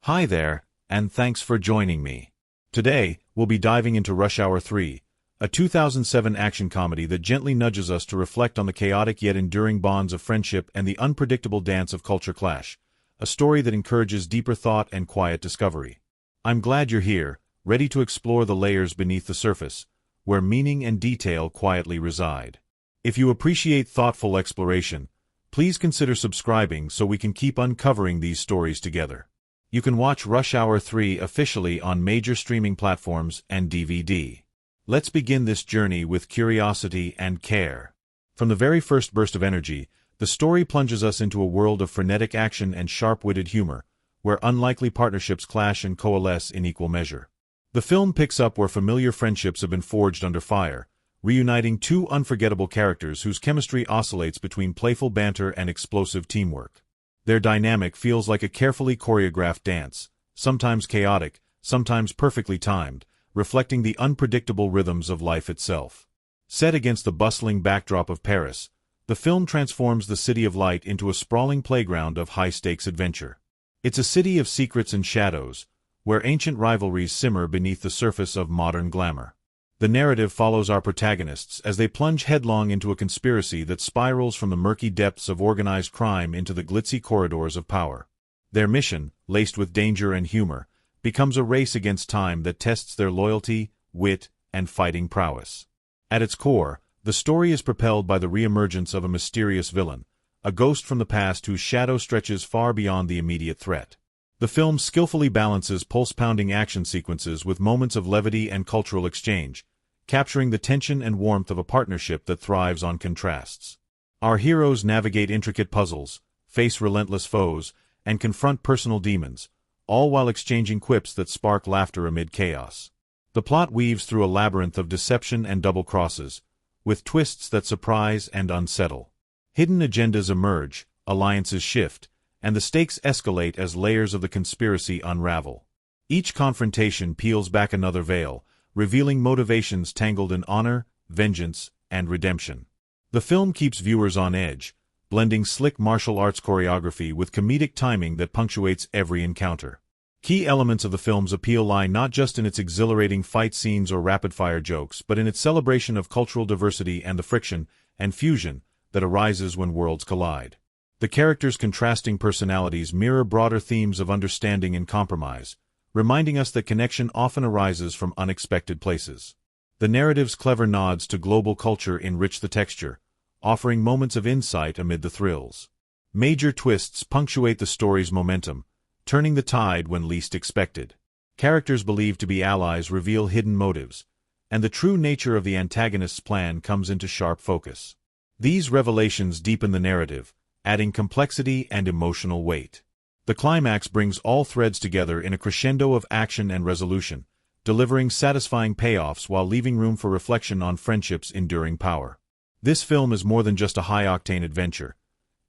Hi there, and thanks for joining me. Today, we'll be diving into Rush Hour 3, a 2007 action comedy that gently nudges us to reflect on the chaotic yet enduring bonds of friendship and the unpredictable dance of culture clash, a story that encourages deeper thought and quiet discovery. I'm glad you're here, ready to explore the layers beneath the surface, where meaning and detail quietly reside. If you appreciate thoughtful exploration, please consider subscribing so we can keep uncovering these stories together. You can watch Rush Hour 3 officially on major streaming platforms and DVD. Let's begin this journey with curiosity and care. From the very first burst of energy, the story plunges us into a world of frenetic action and sharp-witted humor, where unlikely partnerships clash and coalesce in equal measure. The film picks up where familiar friendships have been forged under fire, reuniting two unforgettable characters whose chemistry oscillates between playful banter and explosive teamwork. Their dynamic feels like a carefully choreographed dance, sometimes chaotic, sometimes perfectly timed, reflecting the unpredictable rhythms of life itself. Set against the bustling backdrop of Paris, the film transforms the City of Light into a sprawling playground of high-stakes adventure. It's a city of secrets and shadows, where ancient rivalries simmer beneath the surface of modern glamour. The narrative follows our protagonists as they plunge headlong into a conspiracy that spirals from the murky depths of organized crime into the glitzy corridors of power. Their mission, laced with danger and humor, becomes a race against time that tests their loyalty, wit, and fighting prowess. At its core, the story is propelled by the reemergence of a mysterious villain, a ghost from the past whose shadow stretches far beyond the immediate threat. The film skillfully balances pulse-pounding action sequences with moments of levity and cultural exchange, capturing the tension and warmth of a partnership that thrives on contrasts. Our heroes navigate intricate puzzles, face relentless foes, and confront personal demons, all while exchanging quips that spark laughter amid chaos. The plot weaves through a labyrinth of deception and double crosses, with twists that surprise and unsettle. Hidden agendas emerge, alliances shift, and the stakes escalate as layers of the conspiracy unravel. Each confrontation peels back another veil, revealing motivations tangled in honor, vengeance, and redemption. The film keeps viewers on edge, blending slick martial arts choreography with comedic timing that punctuates every encounter. Key elements of the film's appeal lie not just in its exhilarating fight scenes or rapid-fire jokes, but in its celebration of cultural diversity and the friction and fusion that arises when worlds collide. The characters' contrasting personalities mirror broader themes of understanding and compromise, reminding us that connection often arises from unexpected places. The narrative's clever nods to global culture enrich the texture, offering moments of insight amid the thrills. Major twists punctuate the story's momentum, turning the tide when least expected. Characters believed to be allies reveal hidden motives, and the true nature of the antagonist's plan comes into sharp focus. These revelations deepen the narrative, adding complexity and emotional weight. The climax brings all threads together in a crescendo of action and resolution, delivering satisfying payoffs while leaving room for reflection on friendship's enduring power. This film is more than just a high-octane adventure.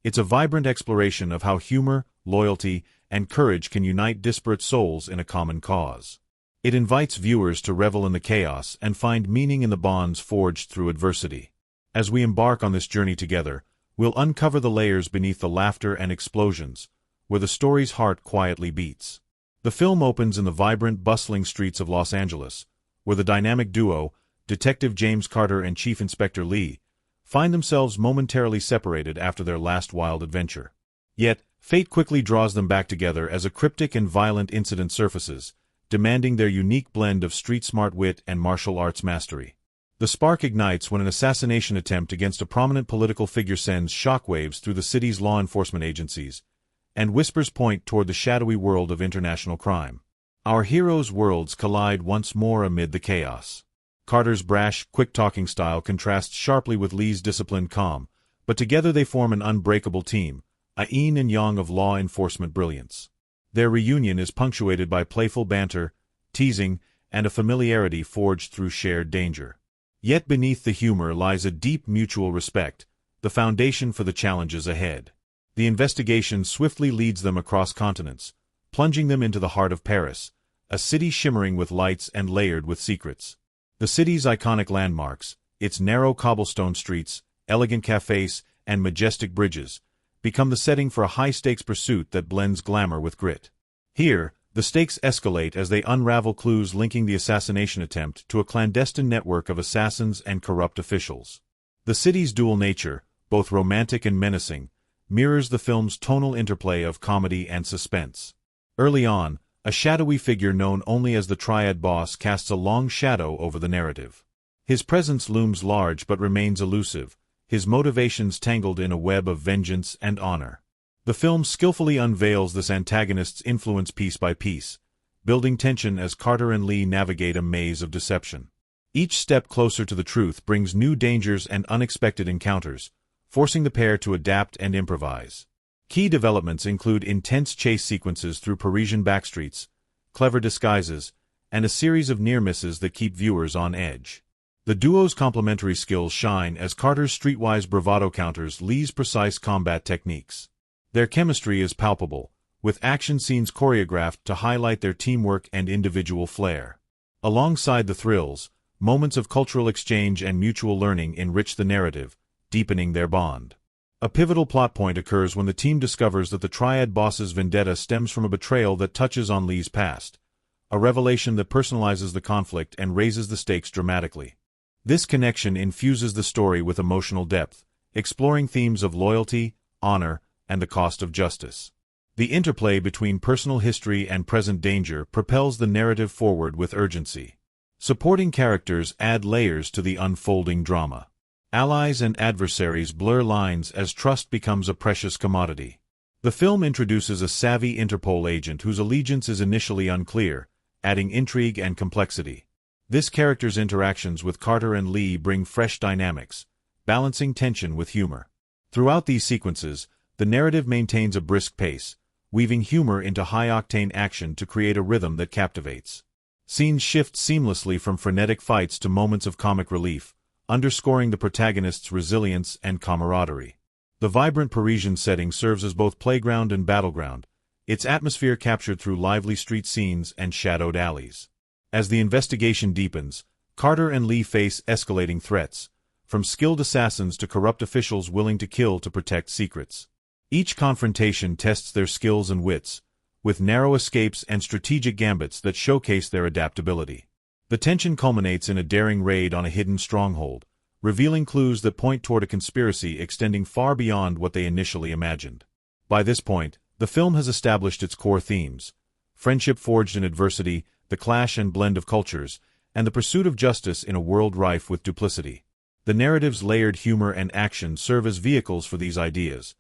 It's a vibrant exploration of how humor, loyalty, and courage can unite disparate souls in a common cause. It invites viewers to revel in the chaos and find meaning in the bonds forged through adversity. As we embark on this journey together, we'll uncover the layers beneath the laughter and explosions, where the story's heart quietly beats. The film opens in the vibrant, bustling streets of Los Angeles, where the dynamic duo, Detective James Carter and Chief Inspector Lee, find themselves momentarily separated after their last wild adventure. Yet, fate quickly draws them back together as a cryptic and violent incident surfaces, demanding their unique blend of street-smart wit and martial arts mastery. The spark ignites when an assassination attempt against a prominent political figure sends shockwaves through the city's law enforcement agencies, and whispers point toward the shadowy world of international crime. Our heroes' worlds collide once more amid the chaos. Carter's brash, quick-talking style contrasts sharply with Lee's disciplined calm, but together they form an unbreakable team, a yin and yang of law enforcement brilliance. Their reunion is punctuated by playful banter, teasing, and a familiarity forged through shared danger. Yet beneath the humor lies a deep mutual respect, the foundation for the challenges ahead. The investigation swiftly leads them across continents, plunging them into the heart of Paris, a city shimmering with lights and layered with secrets. The city's iconic landmarks, its narrow cobblestone streets, elegant cafes, and majestic bridges, become the setting for a high-stakes pursuit that blends glamour with grit. Here, The stakes escalate as they unravel clues linking the assassination attempt to a clandestine network of assassins and corrupt officials. The city's dual nature, both romantic and menacing, mirrors the film's tonal interplay of comedy and suspense. Early on, a shadowy figure known only as the Triad Boss casts a long shadow over the narrative. His presence looms large but remains elusive, his motivations tangled in a web of vengeance and honor. The film skillfully unveils this antagonist's influence piece by piece, building tension as Carter and Lee navigate a maze of deception. Each step closer to the truth brings new dangers and unexpected encounters, forcing the pair to adapt and improvise. Key developments include intense chase sequences through Parisian backstreets, clever disguises, and a series of near-misses that keep viewers on edge. The duo's complementary skills shine as Carter's streetwise bravado counters Lee's precise combat techniques. Their chemistry is palpable, with action scenes choreographed to highlight their teamwork and individual flair. Alongside the thrills, moments of cultural exchange and mutual learning enrich the narrative, deepening their bond. A pivotal plot point occurs when the team discovers that the Triad Boss's vendetta stems from a betrayal that touches on Lee's past, a revelation that personalizes the conflict and raises the stakes dramatically. This connection infuses the story with emotional depth, exploring themes of loyalty, honor, and the cost of justice. The interplay between personal history and present danger propels the narrative forward with urgency. Supporting characters add layers to the unfolding drama. Allies and adversaries blur lines as trust becomes a precious commodity. The film introduces a savvy Interpol agent whose allegiance is initially unclear, adding intrigue and complexity. This character's interactions with Carter and Lee bring fresh dynamics, balancing tension with humor. Throughout these sequences, the narrative maintains a brisk pace, weaving humor into high-octane action to create a rhythm that captivates. Scenes shift seamlessly from frenetic fights to moments of comic relief, underscoring the protagonist's resilience and camaraderie. The vibrant Parisian setting serves as both playground and battleground, its atmosphere captured through lively street scenes and shadowed alleys. As the investigation deepens, Carter and Lee face escalating threats, from skilled assassins to corrupt officials willing to kill to protect secrets. Each confrontation tests their skills and wits, with narrow escapes and strategic gambits that showcase their adaptability. The tension culminates in a daring raid on a hidden stronghold, revealing clues that point toward a conspiracy extending far beyond what they initially imagined. By this point, the film has established its core themes: friendship forged in adversity, the clash and blend of cultures, and the pursuit of justice in a world rife with duplicity. The narrative's layered humor and action serve as vehicles for these ideas,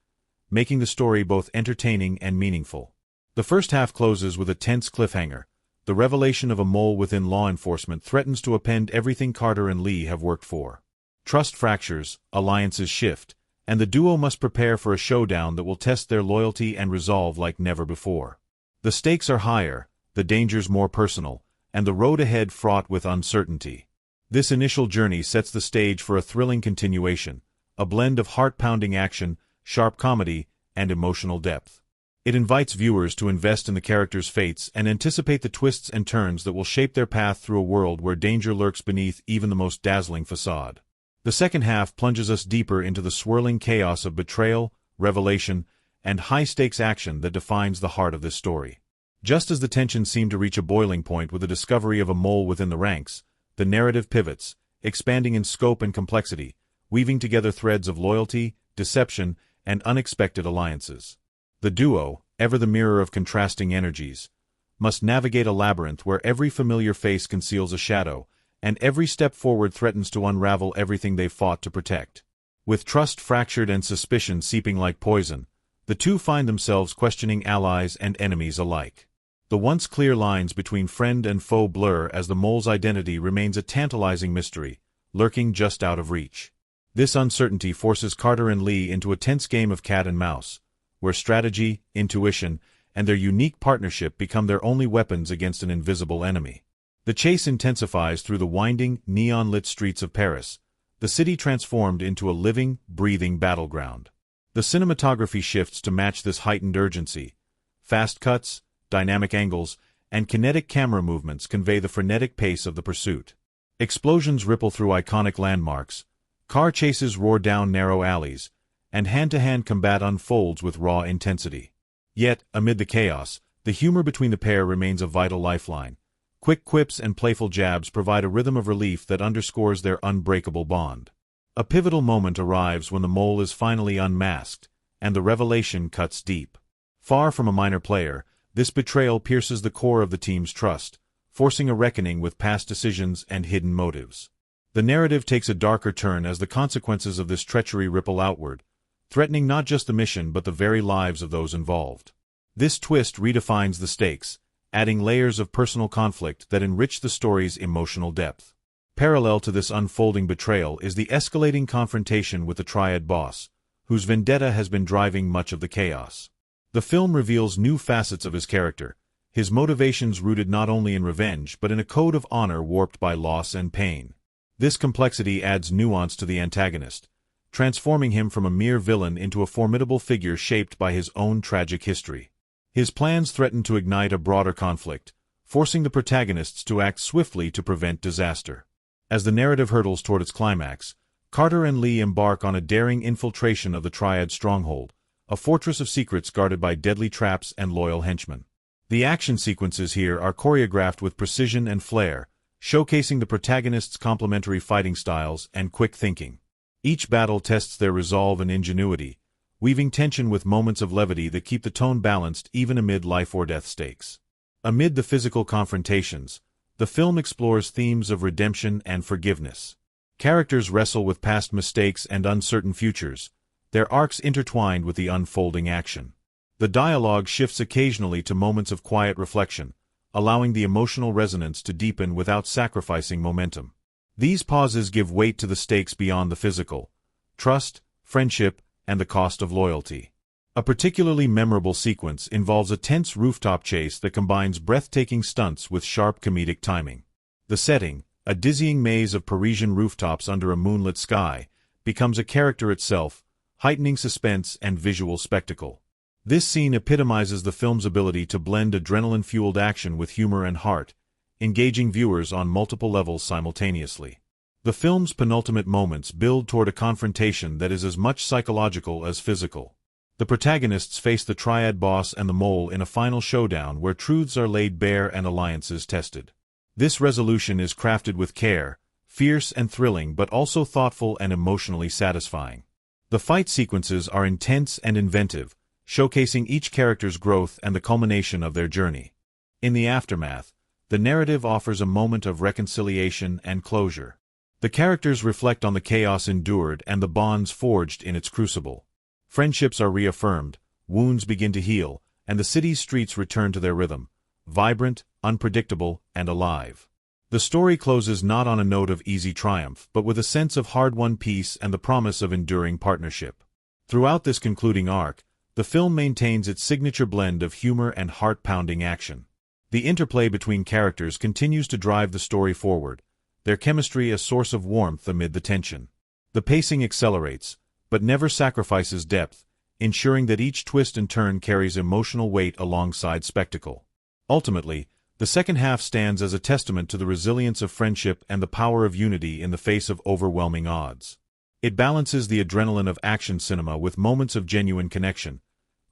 making the story both entertaining and meaningful. The first half closes with a tense cliffhanger. The revelation of a mole within law enforcement threatens to upend everything Carter and Lee have worked for. Trust fractures, alliances shift, and the duo must prepare for a showdown that will test their loyalty and resolve like never before. The stakes are higher, the dangers more personal, and the road ahead fraught with uncertainty. This initial journey sets the stage for a thrilling continuation, a blend of heart-pounding action, sharp comedy, and emotional depth. It invites viewers to invest in the characters' fates and anticipate the twists and turns that will shape their path through a world where danger lurks beneath even the most dazzling facade. The second half plunges us deeper into the swirling chaos of betrayal, revelation, and high-stakes action that defines the heart of this story. Just as the tension seemed to reach a boiling point with the discovery of a mole within the ranks, the narrative pivots, expanding in scope and complexity, weaving together threads of loyalty, deception, and unexpected alliances. The duo, ever the mirror of contrasting energies, must navigate a labyrinth where every familiar face conceals a shadow, and every step forward threatens to unravel everything they've fought to protect. With trust fractured and suspicion seeping like poison, the two find themselves questioning allies and enemies alike. The once clear lines between friend and foe blur as the mole's identity remains a tantalizing mystery, lurking just out of reach. This uncertainty forces Carter and Lee into a tense game of cat and mouse, where strategy, intuition, and their unique partnership become their only weapons against an invisible enemy. The chase intensifies through the winding, neon-lit streets of Paris, the city transformed into a living, breathing battleground. The cinematography shifts to match this heightened urgency. Fast cuts, dynamic angles, and kinetic camera movements convey the frenetic pace of the pursuit. Explosions ripple through iconic landmarks, car chases roar down narrow alleys, and hand-to-hand combat unfolds with raw intensity. Yet, amid the chaos, The humor between the pair remains a vital lifeline. Quick quips and playful jabs provide a rhythm of relief that underscores their unbreakable bond. A pivotal moment arrives when the mole is finally unmasked, and the revelation cuts deep. Far from a minor player, this betrayal pierces the core of the team's trust, forcing a reckoning with past decisions and hidden motives. The narrative takes a darker turn as the consequences of this treachery ripple outward, threatening not just the mission but the very lives of those involved. This twist redefines the stakes, adding layers of personal conflict that enrich the story's emotional depth. Parallel to this unfolding betrayal is the escalating confrontation with the Triad boss, whose vendetta has been driving much of the chaos. The film reveals new facets of his character, his motivations rooted not only in revenge but in a code of honor warped by loss and pain. This complexity adds nuance to the antagonist, transforming him from a mere villain into a formidable figure shaped by his own tragic history. His plans threaten to ignite a broader conflict, forcing the protagonists to act swiftly to prevent disaster. As the narrative hurtles toward its climax, Carter and Lee embark on a daring infiltration of the Triad stronghold, a fortress of secrets guarded by deadly traps and loyal henchmen. The action sequences here are choreographed with precision and flair, showcasing the protagonists' complementary fighting styles and quick thinking. Each battle tests their resolve and ingenuity, weaving tension with moments of levity that keep the tone balanced even amid life-or-death stakes. Amid the physical confrontations, the film explores themes of redemption and forgiveness. Characters wrestle with past mistakes and uncertain futures, their arcs intertwined with the unfolding action. The dialogue shifts occasionally to moments of quiet reflection, allowing the emotional resonance to deepen without sacrificing momentum. These pauses give weight to the stakes beyond the physical: trust, friendship, and the cost of loyalty. A particularly memorable sequence involves a tense rooftop chase that combines breathtaking stunts with sharp comedic timing. The setting, a dizzying maze of Parisian rooftops under a moonlit sky, becomes a character itself, heightening suspense and visual spectacle. This scene epitomizes the film's ability to blend adrenaline-fueled action with humor and heart, engaging viewers on multiple levels simultaneously. The film's penultimate moments build toward a confrontation that is as much psychological as physical. The protagonists face the Triad boss and the mole in a final showdown where truths are laid bare and alliances tested. This resolution is crafted with care, fierce and thrilling but also thoughtful and emotionally satisfying. The fight sequences are intense and inventive, showcasing each character's growth and the culmination of their journey. In the aftermath, the narrative offers a moment of reconciliation and closure. The characters reflect on the chaos endured and the bonds forged in its crucible. Friendships are reaffirmed, wounds begin to heal, and the city's streets return to their rhythm, vibrant, unpredictable, and alive. The story closes not on a note of easy triumph, but with a sense of hard-won peace and the promise of enduring partnership. Throughout this concluding arc, the film maintains its signature blend of humor and heart-pounding action. The interplay between characters continues to drive the story forward, their chemistry a source of warmth amid the tension. The pacing accelerates, but never sacrifices depth, ensuring that each twist and turn carries emotional weight alongside spectacle. Ultimately, the second half stands as a testament to the resilience of friendship and the power of unity in the face of overwhelming odds. It balances the adrenaline of action cinema with moments of genuine connection,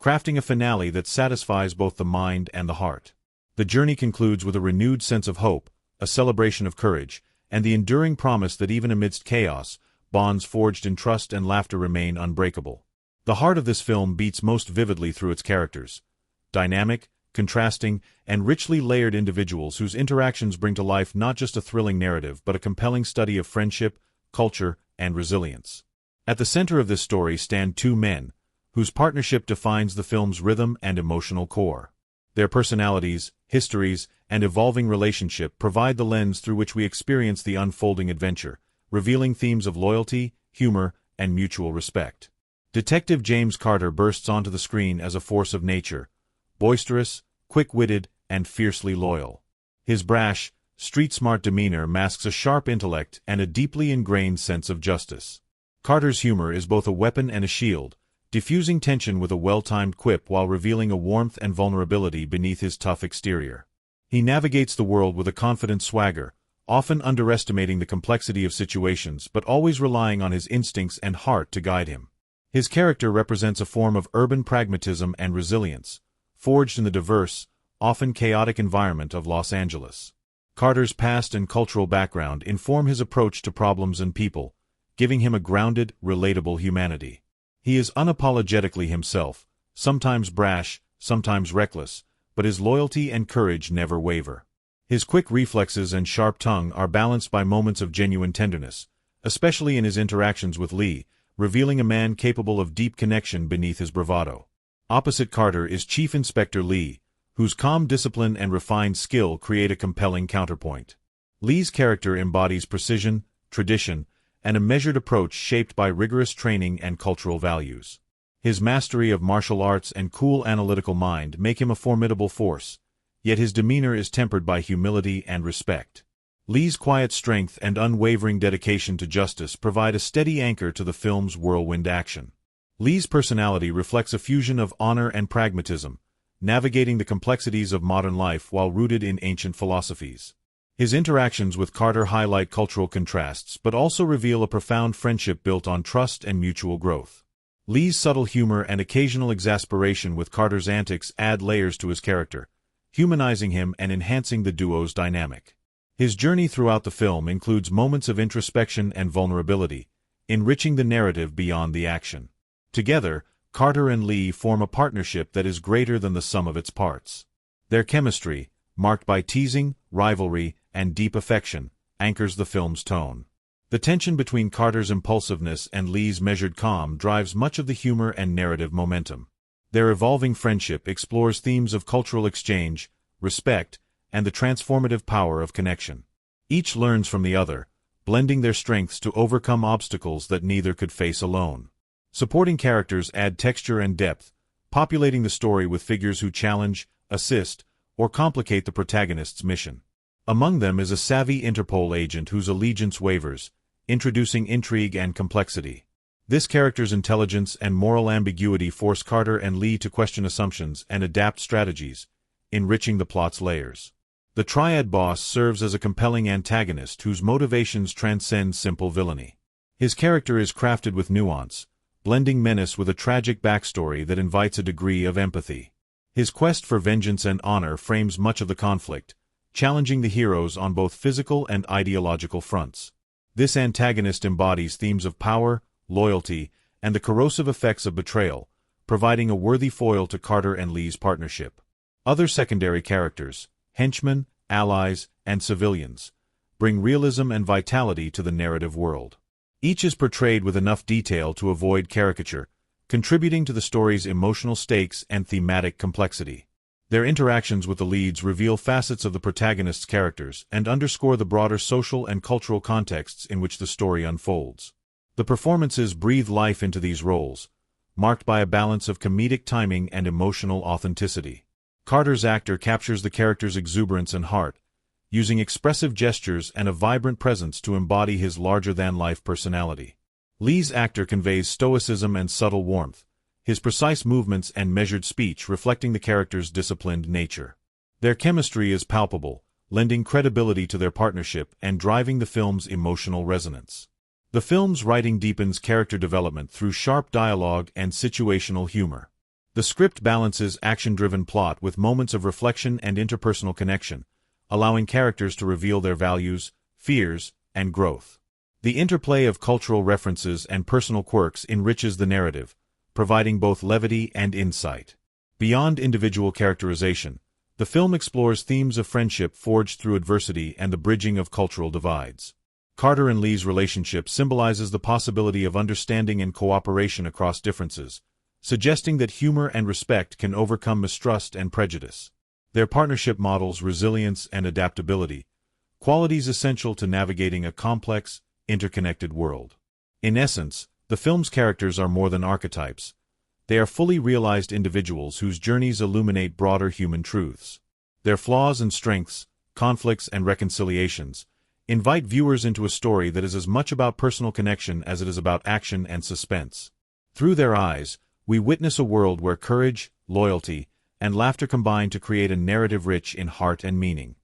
crafting a finale that satisfies both the mind and the heart. The journey concludes with a renewed sense of hope, a celebration of courage, and the enduring promise that even amidst chaos, bonds forged in trust and laughter remain unbreakable. The heart of this film beats most vividly through its characters, dynamic, contrasting, and richly layered individuals whose interactions bring to life not just a thrilling narrative but a compelling study of friendship, culture, and resilience. At the center of this story stand two men, whose partnership defines the film's rhythm and emotional core. Their personalities, histories, and evolving relationship provide the lens through which we experience the unfolding adventure, revealing themes of loyalty, humor, and mutual respect. Detective James Carter bursts onto the screen as a force of nature, boisterous, quick-witted, and fiercely loyal. His brash, street-smart demeanor masks a sharp intellect and a deeply ingrained sense of justice. Carter's humor is both a weapon and a shield, diffusing tension with a well-timed quip while revealing a warmth and vulnerability beneath his tough exterior. He navigates the world with a confident swagger, often underestimating the complexity of situations but always relying on his instincts and heart to guide him. His character represents a form of urban pragmatism and resilience, forged in the diverse, often chaotic environment of Los Angeles. Carter's past and cultural background inform his approach to problems and people, giving him a grounded, relatable humanity. He is unapologetically himself, sometimes brash, sometimes reckless, but his loyalty and courage never waver. His quick reflexes and sharp tongue are balanced by moments of genuine tenderness, especially in his interactions with Lee, revealing a man capable of deep connection beneath his bravado. Opposite Carter is Chief Inspector Lee, whose calm discipline and refined skill create a compelling counterpoint. Lee's character embodies precision, tradition, and a measured approach shaped by rigorous training and cultural values. His mastery of martial arts and cool analytical mind make him a formidable force, yet his demeanor is tempered by humility and respect. Lee's quiet strength and unwavering dedication to justice provide a steady anchor to the film's whirlwind action. Lee's personality reflects a fusion of honor and pragmatism, navigating the complexities of modern life while rooted in ancient philosophies. His interactions with Carter highlight cultural contrasts but also reveal a profound friendship built on trust and mutual growth. Lee's subtle humor and occasional exasperation with Carter's antics add layers to his character, humanizing him and enhancing the duo's dynamic. His journey throughout the film includes moments of introspection and vulnerability, enriching the narrative beyond the action. Together, Carter and Lee form a partnership that is greater than the sum of its parts. Their chemistry, marked by teasing, rivalry, and deep affection, anchors the film's tone. The tension between Carter's impulsiveness and Lee's measured calm drives much of the humor and narrative momentum. Their evolving friendship explores themes of cultural exchange, respect, and the transformative power of connection. Each learns from the other, blending their strengths to overcome obstacles that neither could face alone. Supporting characters add texture and depth, populating the story with figures who challenge, assist, or complicate the protagonist's mission. Among them is a savvy Interpol agent whose allegiance wavers, introducing intrigue and complexity. This character's intelligence and moral ambiguity force Carter and Lee to question assumptions and adapt strategies, enriching the plot's layers. The Triad boss serves as a compelling antagonist whose motivations transcend simple villainy. His character is crafted with nuance, blending menace with a tragic backstory that invites a degree of empathy. His quest for vengeance and honor frames much of the conflict, challenging the heroes on both physical and ideological fronts. This antagonist embodies themes of power, loyalty, and the corrosive effects of betrayal, providing a worthy foil to Carter and Lee's partnership. Other secondary characters, henchmen, allies, and civilians, bring realism and vitality to the narrative world. Each is portrayed with enough detail to avoid caricature, contributing to the story's emotional stakes and thematic complexity. Their interactions with the leads reveal facets of the protagonist's characters and underscore the broader social and cultural contexts in which the story unfolds. The performances breathe life into these roles, marked by a balance of comedic timing and emotional authenticity. Carter's actor captures the character's exuberance and heart, using expressive gestures and a vibrant presence to embody his larger-than-life personality. Lee's actor conveys stoicism and subtle warmth, his precise movements and measured speech reflecting the character's disciplined nature. Their chemistry is palpable, lending credibility to their partnership and driving the film's emotional resonance. The film's writing deepens character development through sharp dialogue and situational humor. The script balances action-driven plot with moments of reflection and interpersonal connection, allowing characters to reveal their values, fears, and growth. The interplay of cultural references and personal quirks enriches the narrative, providing both levity and insight. Beyond individual characterization, the film explores themes of friendship forged through adversity and the bridging of cultural divides. Carter and Lee's relationship symbolizes the possibility of understanding and cooperation across differences, suggesting that humor and respect can overcome mistrust and prejudice. Their partnership models resilience and adaptability, qualities essential to navigating a complex, interconnected world. In essence, the film's characters are more than archetypes. They are fully realized individuals whose journeys illuminate broader human truths. Their flaws and strengths, conflicts and reconciliations, invite viewers into a story that is as much about personal connection as it is about action and suspense. Through their eyes, we witness a world where courage, loyalty, and laughter combine to create a narrative rich in heart and meaning.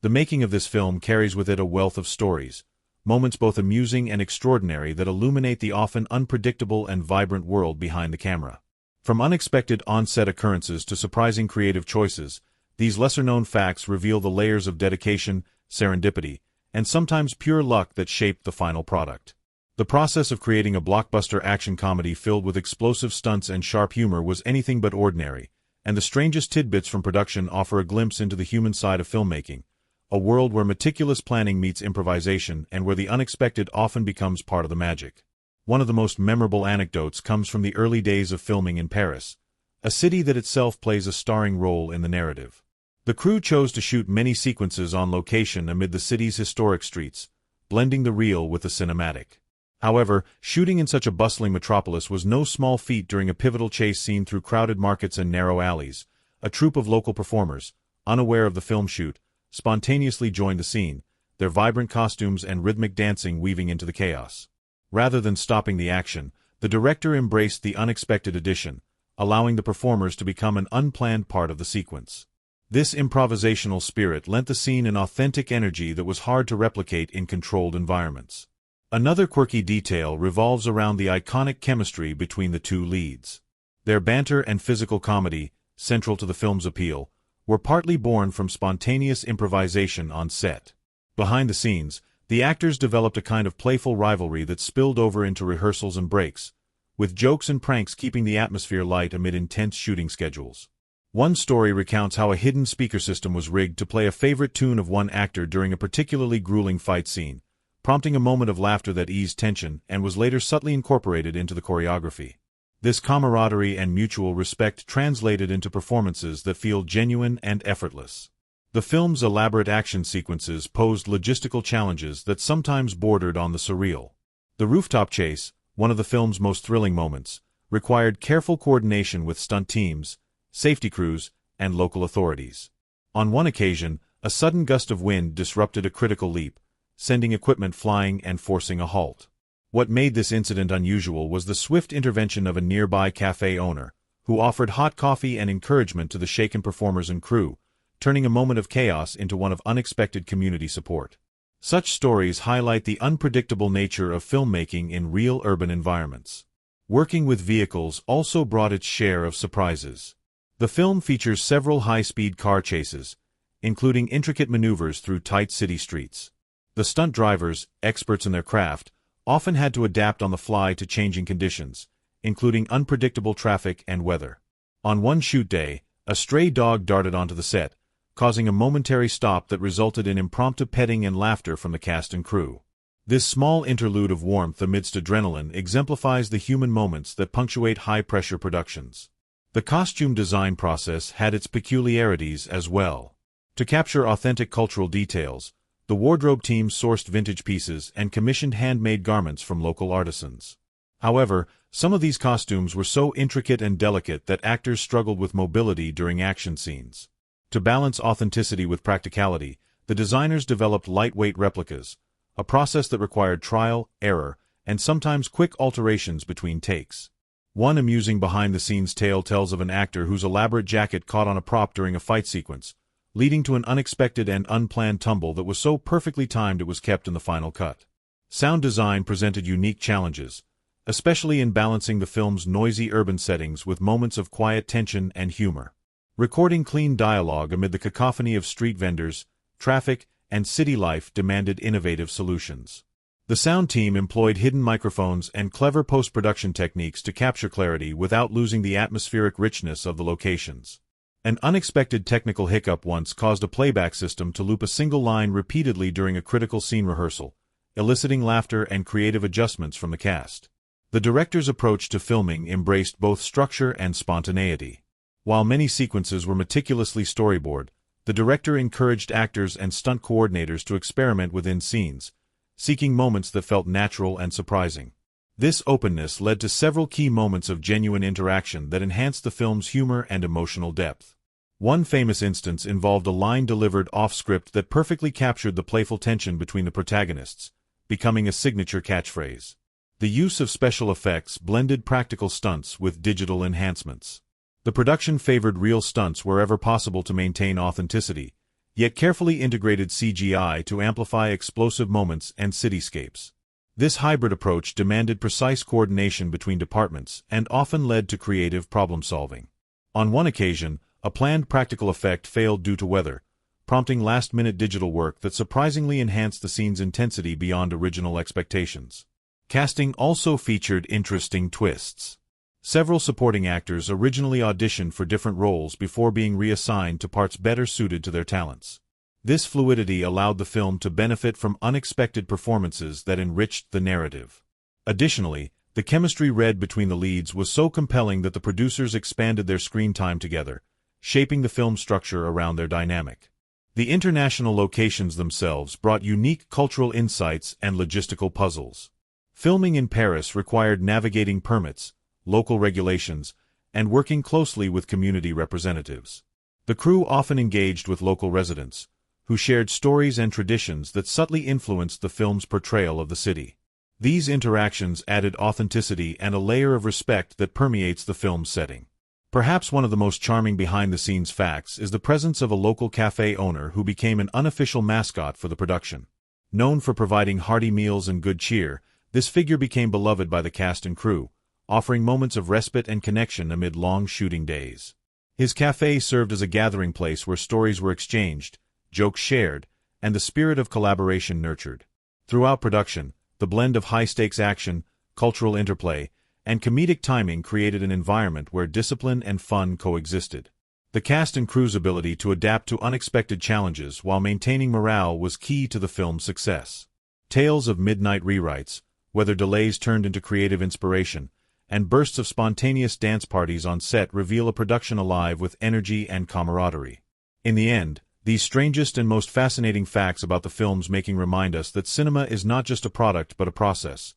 The making of this film carries with it a wealth of stories, moments both amusing and extraordinary that illuminate the often unpredictable and vibrant world behind the camera. From unexpected on-set occurrences to surprising creative choices, These lesser-known facts reveal the layers of dedication, serendipity, and sometimes pure luck that shaped the final product. The process of creating a blockbuster action comedy filled with explosive stunts and sharp humor was anything but ordinary, and the strangest tidbits from production offer a glimpse into the human side of filmmaking, a world where meticulous planning meets improvisation and where the unexpected often becomes part of the magic. One of the most memorable anecdotes comes from the early days of filming in Paris, a city that itself plays a starring role in the narrative. The crew chose to shoot many sequences on location amid the city's historic streets, blending the real with the cinematic. However, shooting in such a bustling metropolis was no small feat. During a pivotal chase scene through crowded markets and narrow alleys, a troupe of local performers, unaware of the film shoot, spontaneously joined the scene, their vibrant costumes and rhythmic dancing weaving into the chaos. Rather than stopping the action, the director embraced the unexpected addition, allowing the performers to become an unplanned part of the sequence. This improvisational spirit lent the scene an authentic energy that was hard to replicate in controlled environments. Another quirky detail revolves around the iconic chemistry between the two leads. Their banter and physical comedy, central to the film's appeal, were partly born from spontaneous improvisation on set. Behind the scenes, the actors developed a kind of playful rivalry that spilled over into rehearsals and breaks, with jokes and pranks keeping the atmosphere light amid intense shooting schedules. One story recounts how a hidden speaker system was rigged to play a favorite tune of one actor during a particularly grueling fight scene, prompting a moment of laughter that eased tension and was later subtly incorporated into the choreography. This camaraderie and mutual respect translated into performances that feel genuine and effortless. The film's elaborate action sequences posed logistical challenges that sometimes bordered on the surreal. The rooftop chase, one of the film's most thrilling moments, required careful coordination with stunt teams, safety crews, and local authorities. On one occasion, a sudden gust of wind disrupted a critical leap, sending equipment flying and forcing a halt. What made this incident unusual was the swift intervention of a nearby cafe owner, who offered hot coffee and encouragement to the shaken performers and crew, turning a moment of chaos into one of unexpected community support. Such stories highlight the unpredictable nature of filmmaking in real urban environments. Working with vehicles also brought its share of surprises. The film features several high-speed car chases, including intricate maneuvers through tight city streets. The stunt drivers, experts in their craft, often had to adapt on the fly to changing conditions, including unpredictable traffic and weather. On one shoot day, a stray dog darted onto the set, causing a momentary stop that resulted in impromptu petting and laughter from the cast and crew. This small interlude of warmth amidst adrenaline exemplifies the human moments that punctuate high-pressure productions. The costume design process had its peculiarities as well. To capture authentic cultural details, the wardrobe team sourced vintage pieces and commissioned handmade garments from local artisans. However, some of these costumes were so intricate and delicate that actors struggled with mobility during action scenes. To balance authenticity with practicality, the designers developed lightweight replicas, a process that required trial, error, and sometimes quick alterations between takes. One amusing behind-the-scenes tale tells of an actor whose elaborate jacket caught on a prop during a fight sequence, leading to an unexpected and unplanned tumble that was so perfectly timed it was kept in the final cut. Sound design presented unique challenges, especially in balancing the film's noisy urban settings with moments of quiet tension and humor. Recording clean dialogue amid the cacophony of street vendors, traffic, and city life demanded innovative solutions. The sound team employed hidden microphones and clever post-production techniques to capture clarity without losing the atmospheric richness of the locations. An unexpected technical hiccup once caused a playback system to loop a single line repeatedly during a critical scene rehearsal, eliciting laughter and creative adjustments from the cast. The director's approach to filming embraced both structure and spontaneity. While many sequences were meticulously storyboarded, the director encouraged actors and stunt coordinators to experiment within scenes, seeking moments that felt natural and surprising. This openness led to several key moments of genuine interaction that enhanced the film's humor and emotional depth. One famous instance involved a line delivered off-script that perfectly captured the playful tension between the protagonists, becoming a signature catchphrase. The use of special effects blended practical stunts with digital enhancements. The production favored real stunts wherever possible to maintain authenticity, yet carefully integrated CGI to amplify explosive moments and cityscapes. This hybrid approach demanded precise coordination between departments and often led to creative problem-solving. On one occasion, A planned practical effect failed due to weather, prompting last-minute digital work that surprisingly enhanced the scene's intensity beyond original expectations. Casting also featured interesting twists. Several supporting actors originally auditioned for different roles before being reassigned to parts better suited to their talents. This fluidity allowed the film to benefit from unexpected performances that enriched the narrative. Additionally, the chemistry read between the leads was so compelling that the producers expanded their screen time together, shaping the film's structure around their dynamic. The international locations themselves brought unique cultural insights and logistical puzzles. Filming in Paris required navigating permits, local regulations, and working closely with community representatives. The crew often engaged with local residents, who shared stories and traditions that subtly influenced the film's portrayal of the city. These interactions added authenticity and a layer of respect that permeates the film's setting. Perhaps one of the most charming behind-the-scenes facts is the presence of a local cafe owner who became an unofficial mascot for the production. Known for providing hearty meals and good cheer, this figure became beloved by the cast and crew, offering moments of respite and connection amid long shooting days. His cafe served as a gathering place where stories were exchanged, jokes shared, and the spirit of collaboration nurtured. Throughout production, the blend of high-stakes action, cultural interplay, and comedic timing created an environment where discipline and fun coexisted. The cast and crew's ability to adapt to unexpected challenges while maintaining morale was key to the film's success. Tales of midnight rewrites, whether delays turned into creative inspiration, and bursts of spontaneous dance parties on set reveal a production alive with energy and camaraderie. In the end, these strangest and most fascinating facts about the film's making remind us that cinema is not just a product but a process.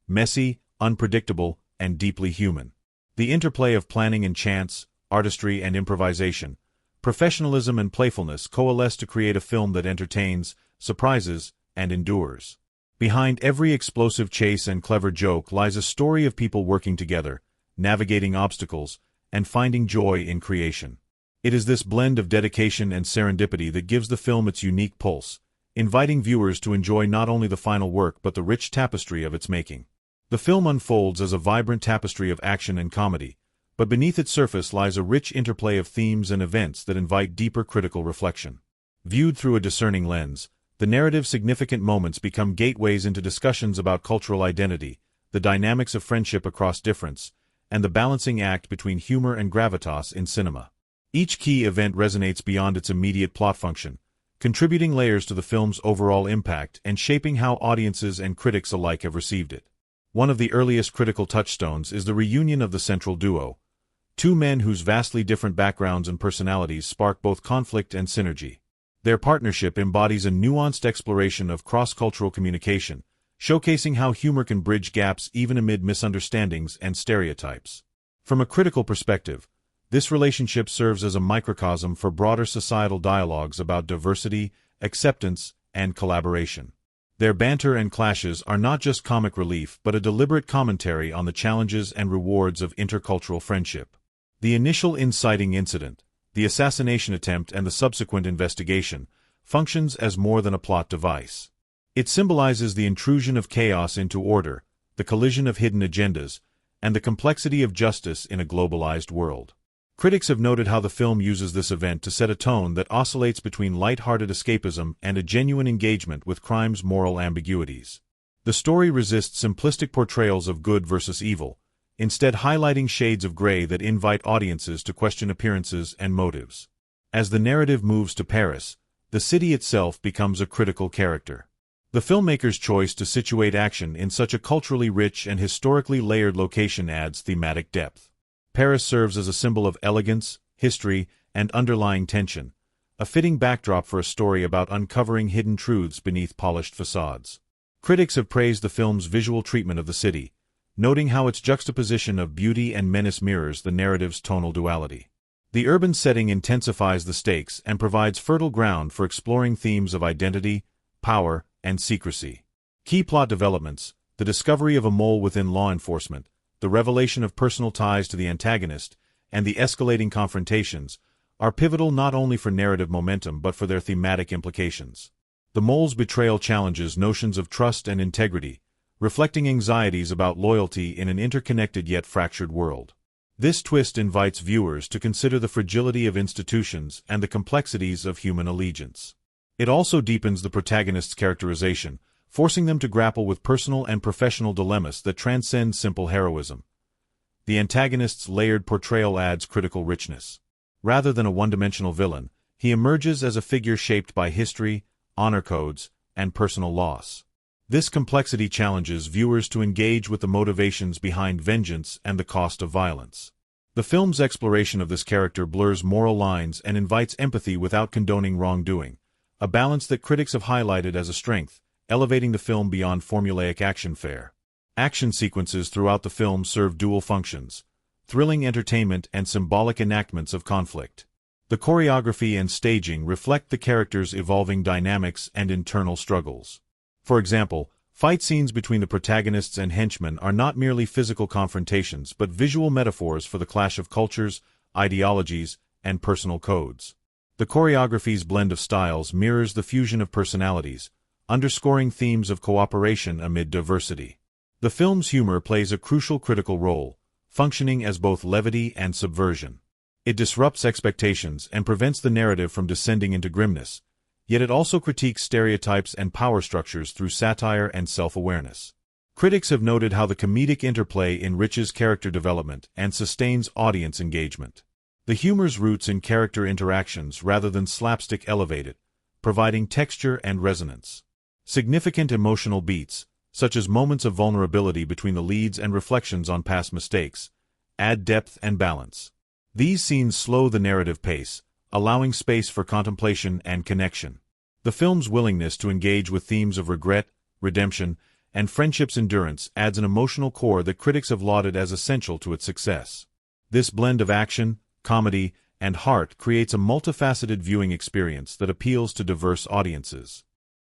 Messy, unpredictable, and deeply human. The interplay of planning and chance, artistry and improvisation, professionalism and playfulness coalesce to create a film that entertains, surprises, and endures. Behind every explosive chase and clever joke lies a story of people working together, navigating obstacles, and finding joy in creation. It is this blend of dedication and serendipity that gives the film its unique pulse, inviting viewers to enjoy not only the final work but the rich tapestry of its making. The film unfolds as a vibrant tapestry of action and comedy, but beneath its surface lies a rich interplay of themes and events that invite deeper critical reflection. Viewed through a discerning lens, the narrative's significant moments become gateways into discussions about cultural identity, the dynamics of friendship across difference, and the balancing act between humor and gravitas in cinema. Each key event resonates beyond its immediate plot function, contributing layers to the film's overall impact and shaping how audiences and critics alike have received it. One of the earliest critical touchstones is the reunion of the central duo, two men whose vastly different backgrounds and personalities spark both conflict and synergy. Their partnership embodies a nuanced exploration of cross-cultural communication, showcasing how humor can bridge gaps even amid misunderstandings and stereotypes. From a critical perspective, this relationship serves as a microcosm for broader societal dialogues about diversity, acceptance, and collaboration. Their banter and clashes are not just comic relief but a deliberate commentary on the challenges and rewards of intercultural friendship. The initial inciting incident, the assassination attempt and the subsequent investigation, functions as more than a plot device. It symbolizes the intrusion of chaos into order, the collision of hidden agendas, and the complexity of justice in a globalized world. Critics have noted how the film uses this event to set a tone that oscillates between light-hearted escapism and a genuine engagement with crime's moral ambiguities. The story resists simplistic portrayals of good versus evil, instead highlighting shades of gray that invite audiences to question appearances and motives. As the narrative moves to Paris, the city itself becomes a critical character. The filmmaker's choice to situate action in such a culturally rich and historically layered location adds thematic depth. Paris serves as a symbol of elegance, history, and underlying tension, a fitting backdrop for a story about uncovering hidden truths beneath polished facades. Critics have praised the film's visual treatment of the city, noting how its juxtaposition of beauty and menace mirrors the narrative's tonal duality. The urban setting intensifies the stakes and provides fertile ground for exploring themes of identity, power, and secrecy. Key plot developments, the discovery of a mole within law enforcement, the revelation of personal ties to the antagonist, and the escalating confrontations, are pivotal not only for narrative momentum but for their thematic implications. The mole's betrayal challenges notions of trust and integrity, reflecting anxieties about loyalty in an interconnected yet fractured world. This twist invites viewers to consider the fragility of institutions and the complexities of human allegiance. It also deepens the protagonist's characterization, forcing them to grapple with personal and professional dilemmas that transcend simple heroism. The antagonist's layered portrayal adds critical richness. Rather than a one-dimensional villain, he emerges as a figure shaped by history, honor codes, and personal loss. This complexity challenges viewers to engage with the motivations behind vengeance and the cost of violence. The film's exploration of this character blurs moral lines and invites empathy without condoning wrongdoing, a balance that critics have highlighted as a strength, elevating the film beyond formulaic action fare. Action sequences throughout the film serve dual functions: thrilling entertainment and symbolic enactments of conflict. The choreography and staging reflect the characters' evolving dynamics and internal struggles. For example, fight scenes between the protagonists and henchmen are not merely physical confrontations but visual metaphors for the clash of cultures, ideologies, and personal codes. The choreography's blend of styles mirrors the fusion of personalities, underscoring themes of cooperation amid diversity. The film's humor plays a crucial critical role, functioning as both levity and subversion. It disrupts expectations and prevents the narrative from descending into grimness, yet it also critiques stereotypes and power structures through satire and self-awareness. Critics have noted how the comedic interplay enriches character development and sustains audience engagement. The humor's roots in character interactions rather than slapstick elevate it, providing texture and resonance. Significant emotional beats, such as moments of vulnerability between the leads and reflections on past mistakes, add depth and balance. These scenes slow the narrative pace, allowing space for contemplation and connection. The film's willingness to engage with themes of regret, redemption, and friendship's endurance adds an emotional core that critics have lauded as essential to its success. This blend of action, comedy, and heart creates a multifaceted viewing experience that appeals to diverse audiences.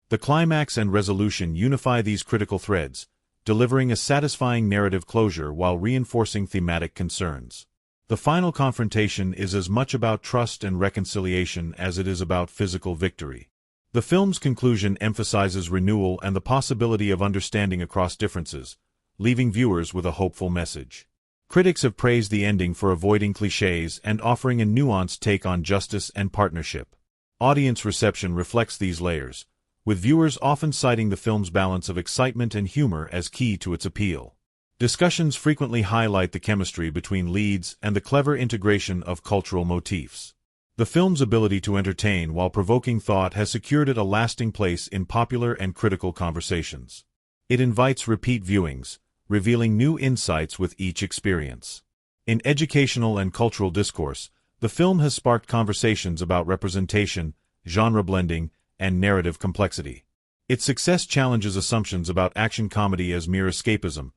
The climax and resolution unify these critical threads, delivering a satisfying narrative closure while reinforcing thematic concerns. The final confrontation is as much about trust and reconciliation as it is about physical victory. The film's conclusion emphasizes renewal and the possibility of understanding across differences, leaving viewers with a hopeful message. Critics have praised the ending for avoiding clichés and offering a nuanced take on justice and partnership. Audience reception reflects these layers, with viewers often citing the film's balance of excitement and humor as key to its appeal. Discussions frequently highlight the chemistry between leads and the clever integration of cultural motifs. The film's ability to entertain while provoking thought has secured it a lasting place in popular and critical conversations. It invites repeat viewings, revealing new insights with each experience. In educational and cultural discourse, the film has sparked conversations about representation, genre blending, and narrative complexity. Its success challenges assumptions about action comedy as mere escapism,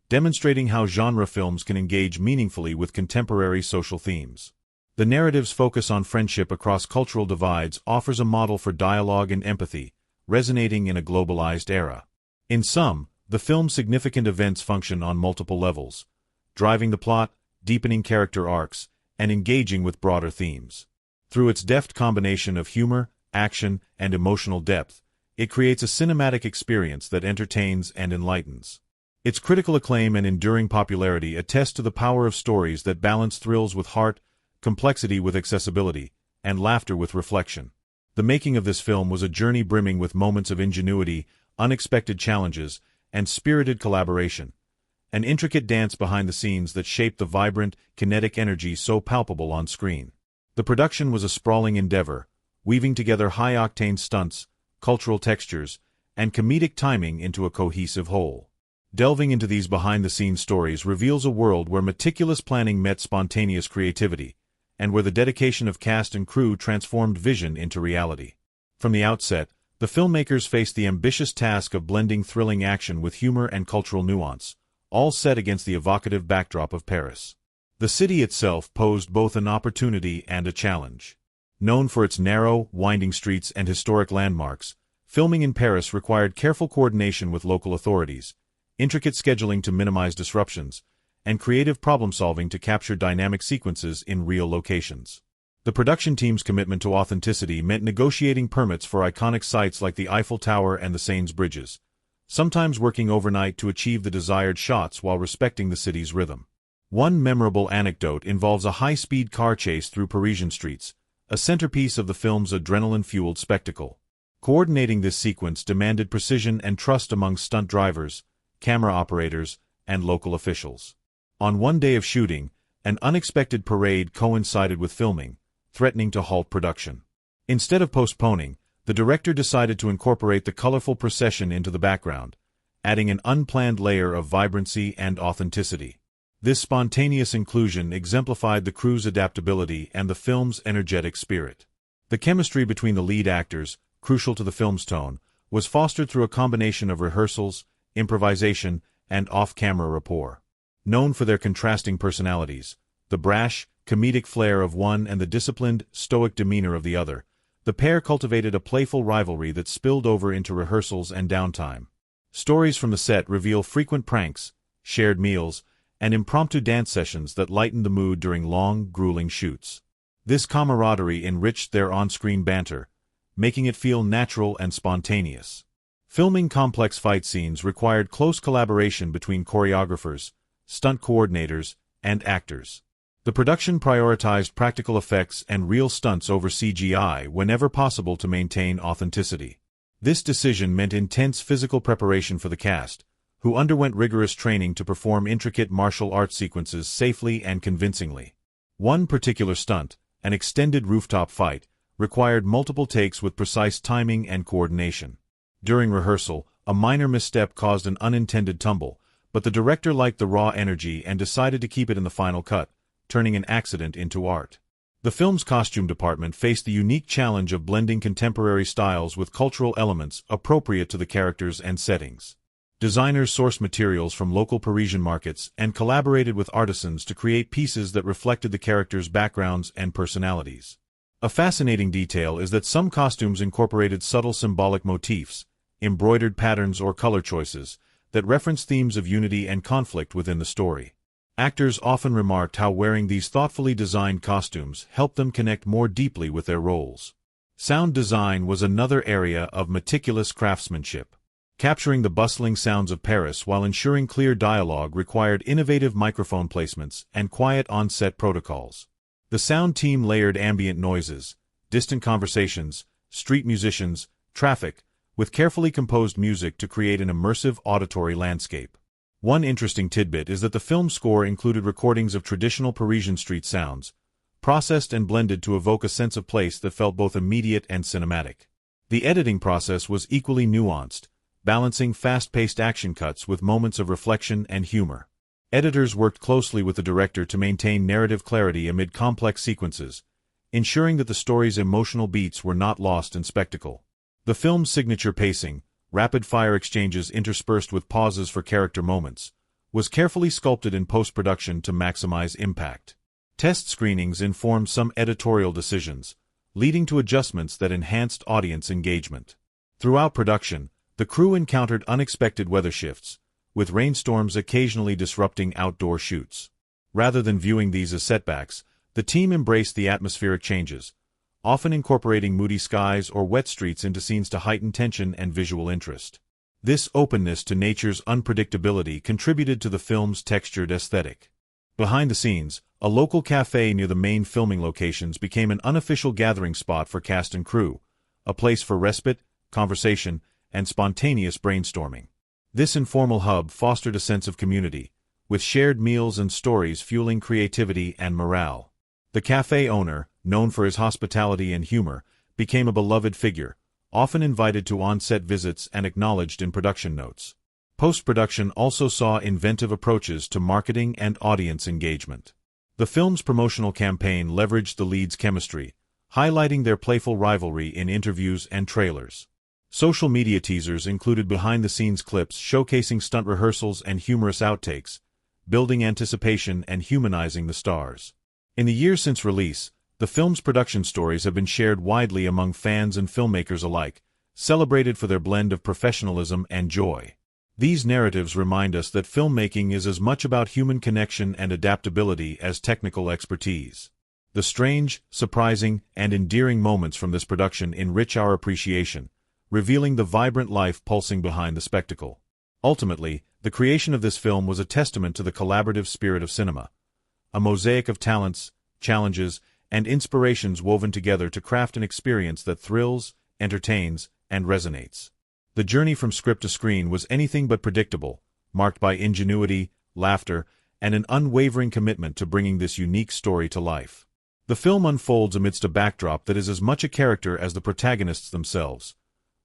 demonstrating how genre films can engage meaningfully with contemporary social themes. The narrative's focus on friendship across cultural divides offers a model for dialogue and empathy, resonating in a globalized era. In sum, the film's significant events function on multiple levels, driving the plot, deepening character arcs, and engaging with broader themes. Through its deft combination of humor, action, and emotional depth, it creates a cinematic experience that entertains and enlightens. Its critical acclaim and enduring popularity attest to the power of stories that balance thrills with heart, complexity with accessibility, and laughter with reflection. The making of this film was a journey brimming with moments of ingenuity, unexpected challenges, and spirited collaboration, an intricate dance behind the scenes that shaped the vibrant, kinetic energy so palpable on screen. The production was a sprawling endeavor, weaving together high-octane stunts, cultural textures, and comedic timing into a cohesive whole. Delving into these behind-the-scenes stories reveals a world where meticulous planning met spontaneous creativity, and where the dedication of cast and crew transformed vision into reality. From the outset, the filmmakers faced the ambitious task of blending thrilling action with humor and cultural nuance, all set against the evocative backdrop of Paris. The city itself posed both an opportunity and a challenge. Known for its narrow, winding streets and historic landmarks, filming in Paris required careful coordination with local authorities, intricate scheduling to minimize disruptions, and creative problem-solving to capture dynamic sequences in real locations. The production team's commitment to authenticity meant negotiating permits for iconic sites like the Eiffel Tower and the Seine bridges, sometimes working overnight to achieve the desired shots while respecting the city's rhythm. One memorable anecdote involves a high-speed car chase through Parisian streets, a centerpiece of the film's adrenaline-fueled spectacle. Coordinating this sequence demanded precision and trust among stunt drivers, camera operators, and local officials. On one day of shooting, an unexpected parade coincided with filming, threatening to halt production. Instead of postponing, the director decided to incorporate the colorful procession into the background, adding an unplanned layer of vibrancy and authenticity. This spontaneous inclusion exemplified the crew's adaptability and the film's energetic spirit. The chemistry between the lead actors, crucial to the film's tone, was fostered through a combination of rehearsals, improvisation, and off-camera rapport. Known for their contrasting personalities, the brash, comedic flair of one and the disciplined, stoic demeanor of the other, the pair cultivated a playful rivalry that spilled over into rehearsals and downtime. Stories from the set reveal frequent pranks, shared meals, and impromptu dance sessions that lightened the mood during long, grueling shoots. This camaraderie enriched their on-screen banter, making it feel natural and spontaneous. Filming complex fight scenes required close collaboration between choreographers, stunt coordinators, and actors. The production prioritized practical effects and real stunts over CGI whenever possible to maintain authenticity. This decision meant intense physical preparation for the cast, who underwent rigorous training to perform intricate martial arts sequences safely and convincingly. One particular stunt, an extended rooftop fight, required multiple takes with precise timing and coordination. During rehearsal, a minor misstep caused an unintended tumble, but the director liked the raw energy and decided to keep it in the final cut, turning an accident into art. The film's costume department faced the unique challenge of blending contemporary styles with cultural elements appropriate to the characters and settings. Designers sourced materials from local Parisian markets and collaborated with artisans to create pieces that reflected the characters' backgrounds and personalities. A fascinating detail is that some costumes incorporated subtle symbolic motifs, embroidered patterns or color choices, that reference themes of unity and conflict within the story. Actors often remarked how wearing these thoughtfully designed costumes helped them connect more deeply with their roles. Sound design was another area of meticulous craftsmanship. Capturing the bustling sounds of Paris while ensuring clear dialogue required innovative microphone placements and quiet on-set protocols. The sound team layered ambient noises, distant conversations, street musicians, traffic, with carefully composed music to create an immersive auditory landscape. One interesting tidbit is that the film's score included recordings of traditional Parisian street sounds, processed and blended to evoke a sense of place that felt both immediate and cinematic. The editing process was equally nuanced, balancing fast-paced action cuts with moments of reflection and humor. Editors worked closely with the director to maintain narrative clarity amid complex sequences, ensuring that the story's emotional beats were not lost in spectacle. The film's signature pacing, rapid-fire exchanges interspersed with pauses for character moments, was carefully sculpted in post-production to maximize impact. Test screenings informed some editorial decisions, leading to adjustments that enhanced audience engagement. Throughout production, the crew encountered unexpected weather shifts, with rainstorms occasionally disrupting outdoor shoots. Rather than viewing these as setbacks, the team embraced the atmospheric changes, often incorporating moody skies or wet streets into scenes to heighten tension and visual interest. This openness to nature's unpredictability contributed to the film's textured aesthetic. Behind the scenes, a local cafe near the main filming locations became an unofficial gathering spot for cast and crew, a place for respite, conversation, and spontaneous brainstorming. This informal hub fostered a sense of community, with shared meals and stories fueling creativity and morale. The cafe owner, known for his hospitality and humor, became a beloved figure, often invited to on-set visits and acknowledged in production notes. Post-production also saw inventive approaches to marketing and audience engagement. The film's promotional campaign leveraged the leads' chemistry, highlighting their playful rivalry in interviews and trailers. Social media teasers included behind-the-scenes clips showcasing stunt rehearsals and humorous outtakes, building anticipation and humanizing the stars. In the years since release, the film's production stories have been shared widely among fans and filmmakers alike, celebrated for their blend of professionalism and joy. These narratives remind us that filmmaking is as much about human connection and adaptability as technical expertise. The strange, surprising, and endearing moments from this production enrich our appreciation, revealing the vibrant life pulsing behind the spectacle. Ultimately, the creation of this film was a testament to the collaborative spirit of cinema, a mosaic of talents, challenges, and inspirations woven together to craft an experience that thrills, entertains, and resonates. The journey from script to screen was anything but predictable, marked by ingenuity, laughter, and an unwavering commitment to bringing this unique story to life. The film unfolds amidst a backdrop that is as much a character as the protagonists themselves,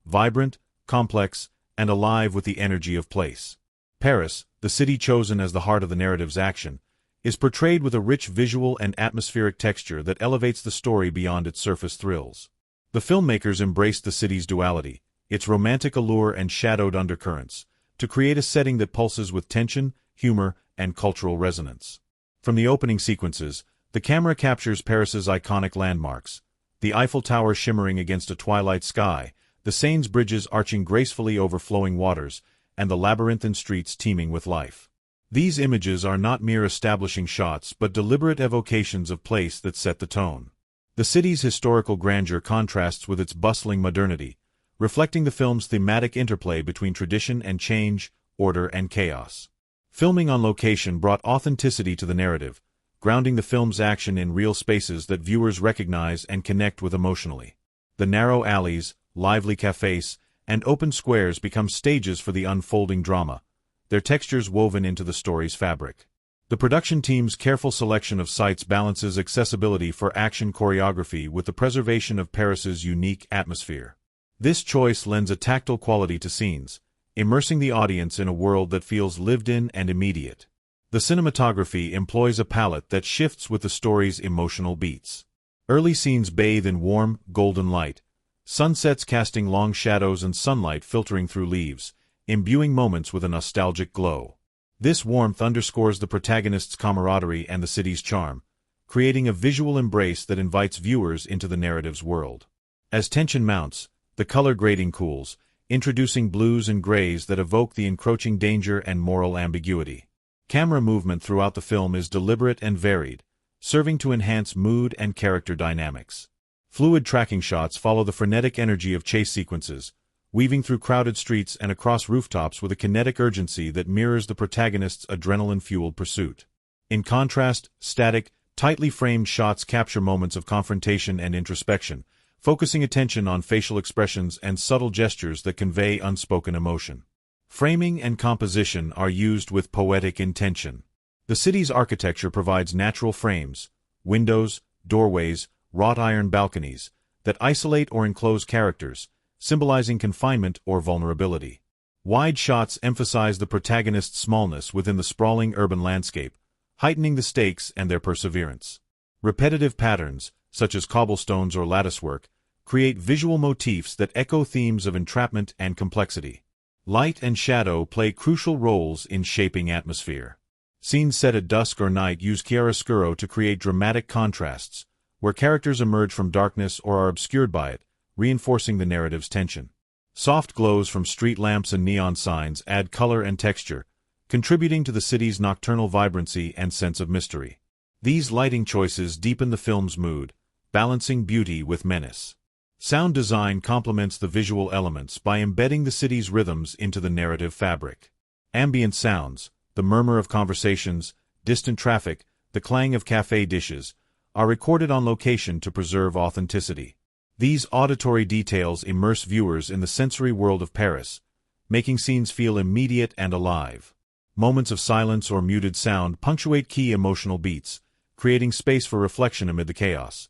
vibrant, complex, and alive with the energy of place. Paris, the city chosen as the heart of the narrative's action, is portrayed with a rich visual and atmospheric texture that elevates the story beyond its surface thrills. The filmmakers embraced the city's duality, its romantic allure and shadowed undercurrents, to create a setting that pulses with tension, humor, and cultural resonance. From the opening sequences, the camera captures Paris's iconic landmarks, the Eiffel Tower shimmering against a twilight sky, the Seine's bridges arching gracefully over flowing waters, and the labyrinthine streets teeming with life. These images are not mere establishing shots but deliberate evocations of place that set the tone. The city's historical grandeur contrasts with its bustling modernity, reflecting the film's thematic interplay between tradition and change, order and chaos. Filming on location brought authenticity to the narrative, grounding the film's action in real spaces that viewers recognize and connect with emotionally. The narrow alleys, lively cafes, and open squares become stages for the unfolding drama, their textures woven into the story's fabric. The production team's careful selection of sites balances accessibility for action choreography with the preservation of Paris's unique atmosphere. This choice lends a tactile quality to scenes, immersing the audience in a world that feels lived in and immediate. The cinematography employs a palette that shifts with the story's emotional beats. Early scenes bathe in warm, golden light, sunsets casting long shadows and sunlight filtering through leaves, imbuing moments with a nostalgic glow. This warmth underscores the protagonist's camaraderie and the city's charm, creating a visual embrace that invites viewers into the narrative's world. As tension mounts, the color grading cools, introducing blues and grays that evoke the encroaching danger and moral ambiguity. Camera movement throughout the film is deliberate and varied, serving to enhance mood and character dynamics. Fluid tracking shots follow the frenetic energy of chase sequences, weaving through crowded streets and across rooftops with a kinetic urgency that mirrors the protagonist's adrenaline-fueled pursuit. In contrast, static, tightly framed shots capture moments of confrontation and introspection, focusing attention on facial expressions and subtle gestures that convey unspoken emotion. Framing and composition are used with poetic intention. The city's architecture provides natural frames, windows, doorways, wrought iron balconies, that isolate or enclose characters, symbolizing confinement or vulnerability. Wide shots emphasize the protagonist's smallness within the sprawling urban landscape, heightening the stakes and their perseverance. Repetitive patterns, such as cobblestones or latticework, create visual motifs that echo themes of entrapment and complexity. Light and shadow play crucial roles in shaping atmosphere. Scenes set at dusk or night use chiaroscuro to create dramatic contrasts, where characters emerge from darkness or are obscured by it, reinforcing the narrative's tension. Soft glows from street lamps and neon signs add color and texture, contributing to the city's nocturnal vibrancy and sense of mystery. These lighting choices deepen the film's mood, balancing beauty with menace. Sound design complements the visual elements by embedding the city's rhythms into the narrative fabric. Ambient sounds, the murmur of conversations, distant traffic, the clang of cafe dishes, are recorded on location to preserve authenticity. These auditory details immerse viewers in the sensory world of Paris, making scenes feel immediate and alive. Moments of silence or muted sound punctuate key emotional beats, creating space for reflection amid the chaos.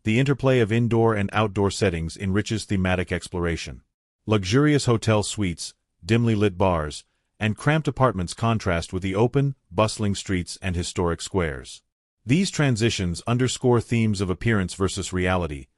The interplay of indoor and outdoor settings enriches thematic exploration. Luxurious hotel suites, dimly lit bars, and cramped apartments contrast with the open, bustling streets and historic squares. These transitions underscore themes of appearance versus reality,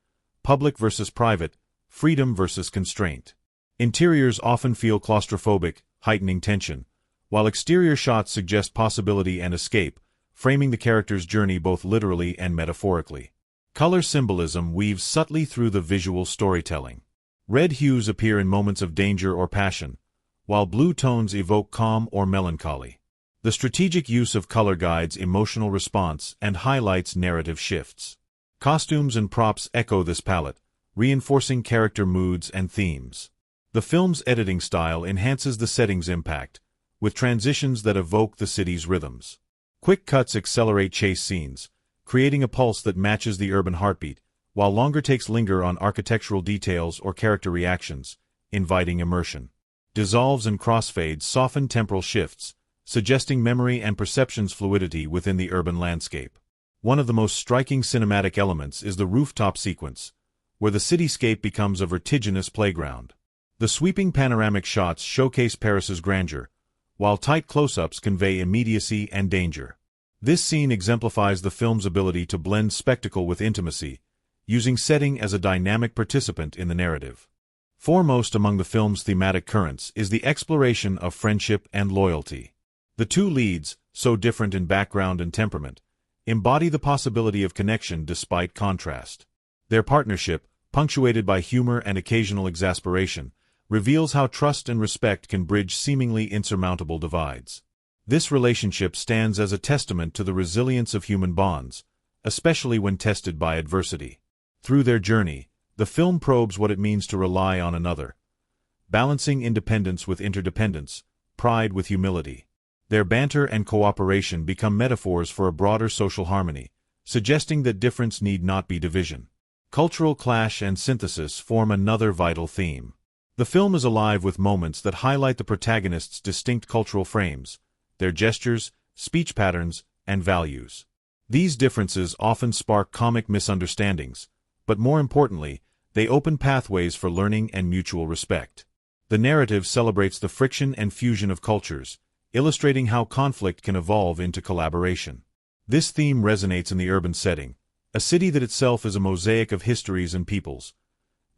public versus private, freedom versus constraint. Interiors often feel claustrophobic, heightening tension, while exterior shots suggest possibility and escape, framing the character's journey both literally and metaphorically. Color symbolism weaves subtly through the visual storytelling. Red hues appear in moments of danger or passion, while blue tones evoke calm or melancholy. The strategic use of color guides emotional response and highlights narrative shifts. Costumes and props echo this palette, reinforcing character moods and themes. The film's editing style enhances the setting's impact, with transitions that evoke the city's rhythms. Quick cuts accelerate chase scenes, creating a pulse that matches the urban heartbeat, while longer takes linger on architectural details or character reactions, inviting immersion. Dissolves and crossfades soften temporal shifts, suggesting memory and perception's fluidity within the urban landscape. One of the most striking cinematic elements is the rooftop sequence, where the cityscape becomes a vertiginous playground. The sweeping panoramic shots showcase Paris's grandeur, while tight close-ups convey immediacy and danger. This scene exemplifies the film's ability to blend spectacle with intimacy, using setting as a dynamic participant in the narrative. Foremost among the film's thematic currents is the exploration of friendship and loyalty. The two leads, so different in background and temperament, embody the possibility of connection despite contrast. Their partnership, punctuated by humor and occasional exasperation, reveals how trust and respect can bridge seemingly insurmountable divides. This relationship stands as a testament to the resilience of human bonds, especially when tested by adversity. Through their journey, the film probes what it means to rely on another, balancing independence with interdependence, pride with humility. Their banter and cooperation become metaphors for a broader social harmony, suggesting that difference need not be division. Cultural clash and synthesis form another vital theme. The film is alive with moments that highlight the protagonists' distinct cultural frames, their gestures, speech patterns, and values. These differences often spark comic misunderstandings, but more importantly, they open pathways for learning and mutual respect. The narrative celebrates the friction and fusion of cultures, illustrating how conflict can evolve into collaboration. This theme resonates in the urban setting, a city that itself is a mosaic of histories and peoples,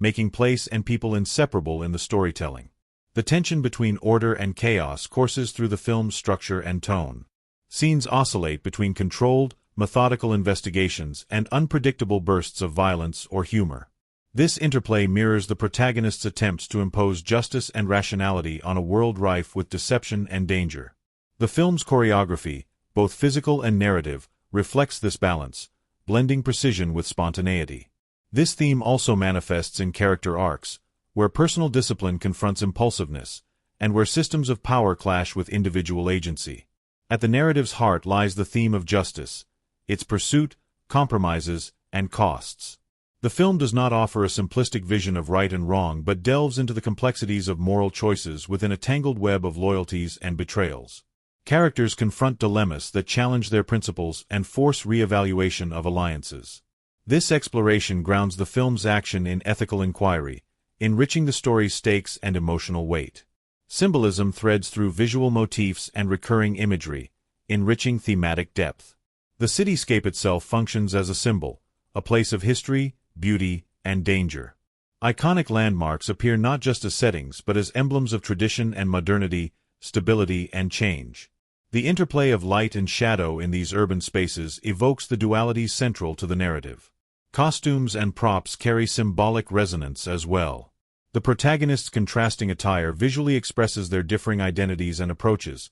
making place and people inseparable in the storytelling. The tension between order and chaos courses through the film's structure and tone. Scenes oscillate between controlled, methodical investigations and unpredictable bursts of violence or humor. This interplay mirrors the protagonist's attempts to impose justice and rationality on a world rife with deception and danger. The film's choreography, both physical and narrative, reflects this balance, blending precision with spontaneity. This theme also manifests in character arcs, where personal discipline confronts impulsiveness, and where systems of power clash with individual agency. At the narrative's heart lies the theme of justice, its pursuit, compromises, and costs. The film does not offer a simplistic vision of right and wrong but delves into the complexities of moral choices within a tangled web of loyalties and betrayals. Characters confront dilemmas that challenge their principles and force re-evaluation of alliances. This exploration grounds the film's action in ethical inquiry, enriching the story's stakes and emotional weight. Symbolism threads through visual motifs and recurring imagery, enriching thematic depth. The cityscape itself functions as a symbol, a place of history, beauty, and danger. Iconic landmarks appear not just as settings but as emblems of tradition and modernity, stability and change. The interplay of light and shadow in these urban spaces evokes the dualities central to the narrative. Costumes and props carry symbolic resonance as well. The protagonist's contrasting attire visually expresses their differing identities and approaches,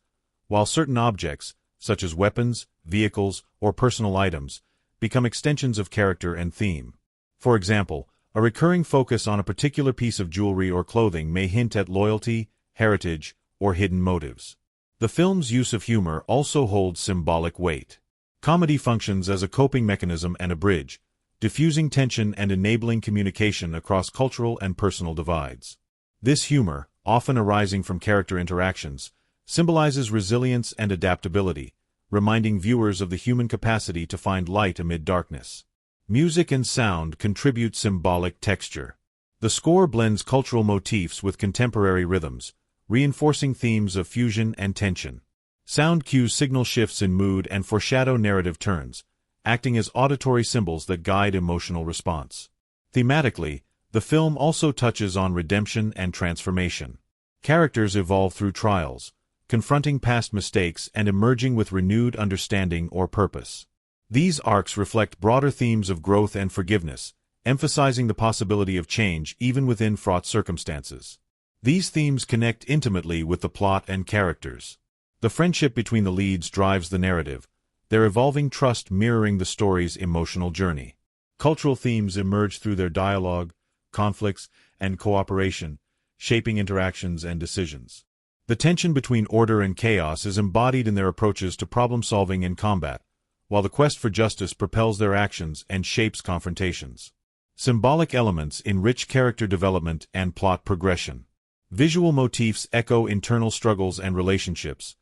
while certain objects, such as weapons, vehicles, or personal items, become extensions of character and theme. For example, a recurring focus on a particular piece of jewelry or clothing may hint at loyalty, heritage, or hidden motives. The film's use of humor also holds symbolic weight. Comedy functions as a coping mechanism and a bridge, diffusing tension and enabling communication across cultural and personal divides. This humor, often arising from character interactions, symbolizes resilience and adaptability, reminding viewers of the human capacity to find light amid darkness. Music and sound contribute symbolic texture. The score blends cultural motifs with contemporary rhythms, reinforcing themes of fusion and tension. Sound cues signal shifts in mood and foreshadow narrative turns, acting as auditory symbols that guide emotional response. Thematically, the film also touches on redemption and transformation. Characters evolve through trials, confronting past mistakes and emerging with renewed understanding or purpose. These arcs reflect broader themes of growth and forgiveness, emphasizing the possibility of change even within fraught circumstances. These themes connect intimately with the plot and characters. The friendship between the leads drives the narrative, their evolving trust mirroring the story's emotional journey. Cultural themes emerge through their dialogue, conflicts, and cooperation, shaping interactions and decisions. The tension between order and chaos is embodied in their approaches to problem-solving and combat, while the quest for justice propels their actions and shapes confrontations. Symbolic elements enrich character development and plot progression. Visual motifs echo internal struggles and relationships,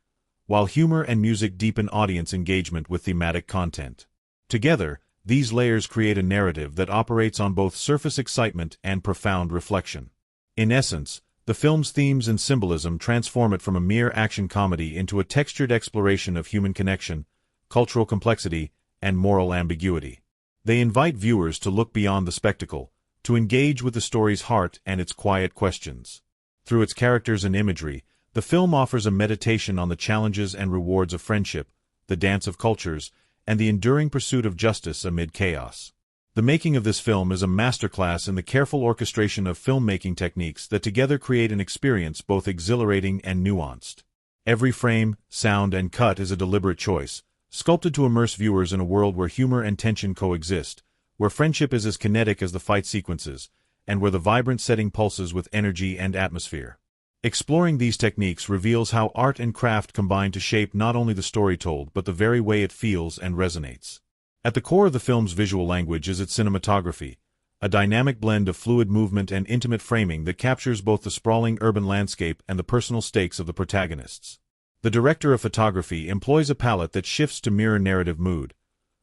while humor and music deepen audience engagement with thematic content. Together, these layers create a narrative that operates on both surface excitement and profound reflection. In essence, the film's themes and symbolism transform it from a mere action comedy into a textured exploration of human connection, cultural complexity, and moral ambiguity. They invite viewers to look beyond the spectacle, to engage with the story's heart and its quiet questions. Through its characters and imagery, the film offers a meditation on the challenges and rewards of friendship, the dance of cultures, and the enduring pursuit of justice amid chaos. The making of this film is a masterclass in the careful orchestration of filmmaking techniques that together create an experience both exhilarating and nuanced. Every frame, sound, and cut is a deliberate choice, sculpted to immerse viewers in a world where humor and tension coexist, where friendship is as kinetic as the fight sequences, and where the vibrant setting pulses with energy and atmosphere. Exploring these techniques reveals how art and craft combine to shape not only the story told but the very way it feels and resonates. At the core of the film's visual language is its cinematography, a dynamic blend of fluid movement and intimate framing that captures both the sprawling urban landscape and the personal stakes of the protagonists. The director of photography employs a palette that shifts to mirror narrative mood,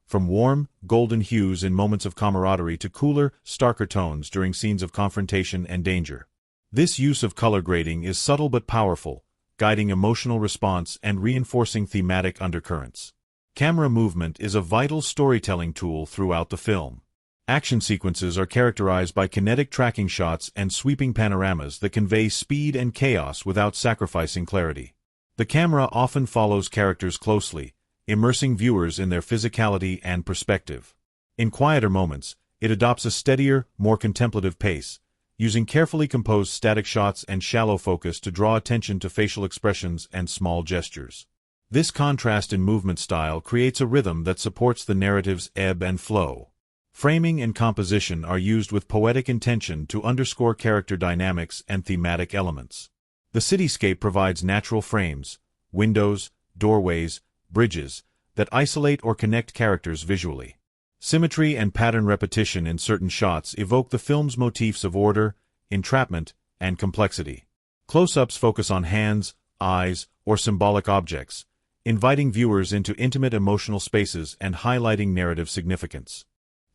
from warm, golden hues in moments of camaraderie to cooler, starker tones during scenes of confrontation and danger. This use of color grading is subtle but powerful, guiding emotional response and reinforcing thematic undercurrents. Camera movement is a vital storytelling tool throughout the film. Action sequences are characterized by kinetic tracking shots and sweeping panoramas that convey speed and chaos without sacrificing clarity. The camera often follows characters closely, immersing viewers in their physicality and perspective. In quieter moments, it adopts a steadier, more contemplative pace, using carefully composed static shots and shallow focus to draw attention to facial expressions and small gestures. This contrast in movement style creates a rhythm that supports the narrative's ebb and flow. Framing and composition are used with poetic intention to underscore character dynamics and thematic elements. The cityscape provides natural frames, windows, doorways, bridges, that isolate or connect characters visually. Symmetry and pattern repetition in certain shots evoke the film's motifs of order, entrapment, and complexity. Close-ups focus on hands, eyes, or symbolic objects, inviting viewers into intimate emotional spaces and highlighting narrative significance.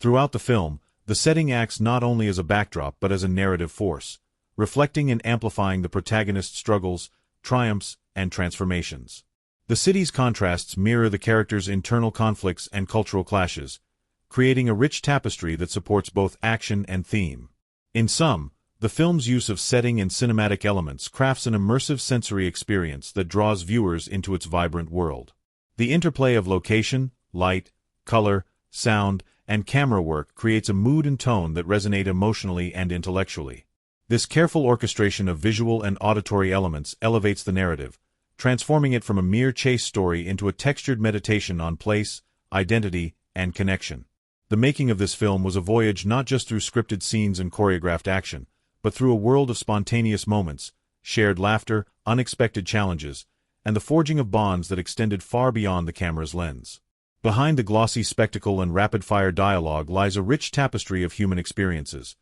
Throughout the film, the setting acts not only as a backdrop but as a narrative force, reflecting and amplifying the protagonist's struggles, triumphs, and transformations. The city's contrasts mirror the characters' internal conflicts and cultural clashes, creating a rich tapestry that supports both action and theme. In sum, the film's use of setting and cinematic elements crafts an immersive sensory experience that draws viewers into its vibrant world. The interplay of location, light, color, sound, and camera work creates a mood and tone that resonate emotionally and intellectually. This careful orchestration of visual and auditory elements elevates the narrative, transforming it from a mere chase story into a textured meditation on place, identity, and connection. The making of this film was a voyage not just through scripted scenes and choreographed action, but through a world of spontaneous moments, shared laughter, unexpected challenges, and the forging of bonds that extended far beyond the camera's lens. Behind the glossy spectacle and rapid-fire dialogue lies a rich tapestry of human experiences,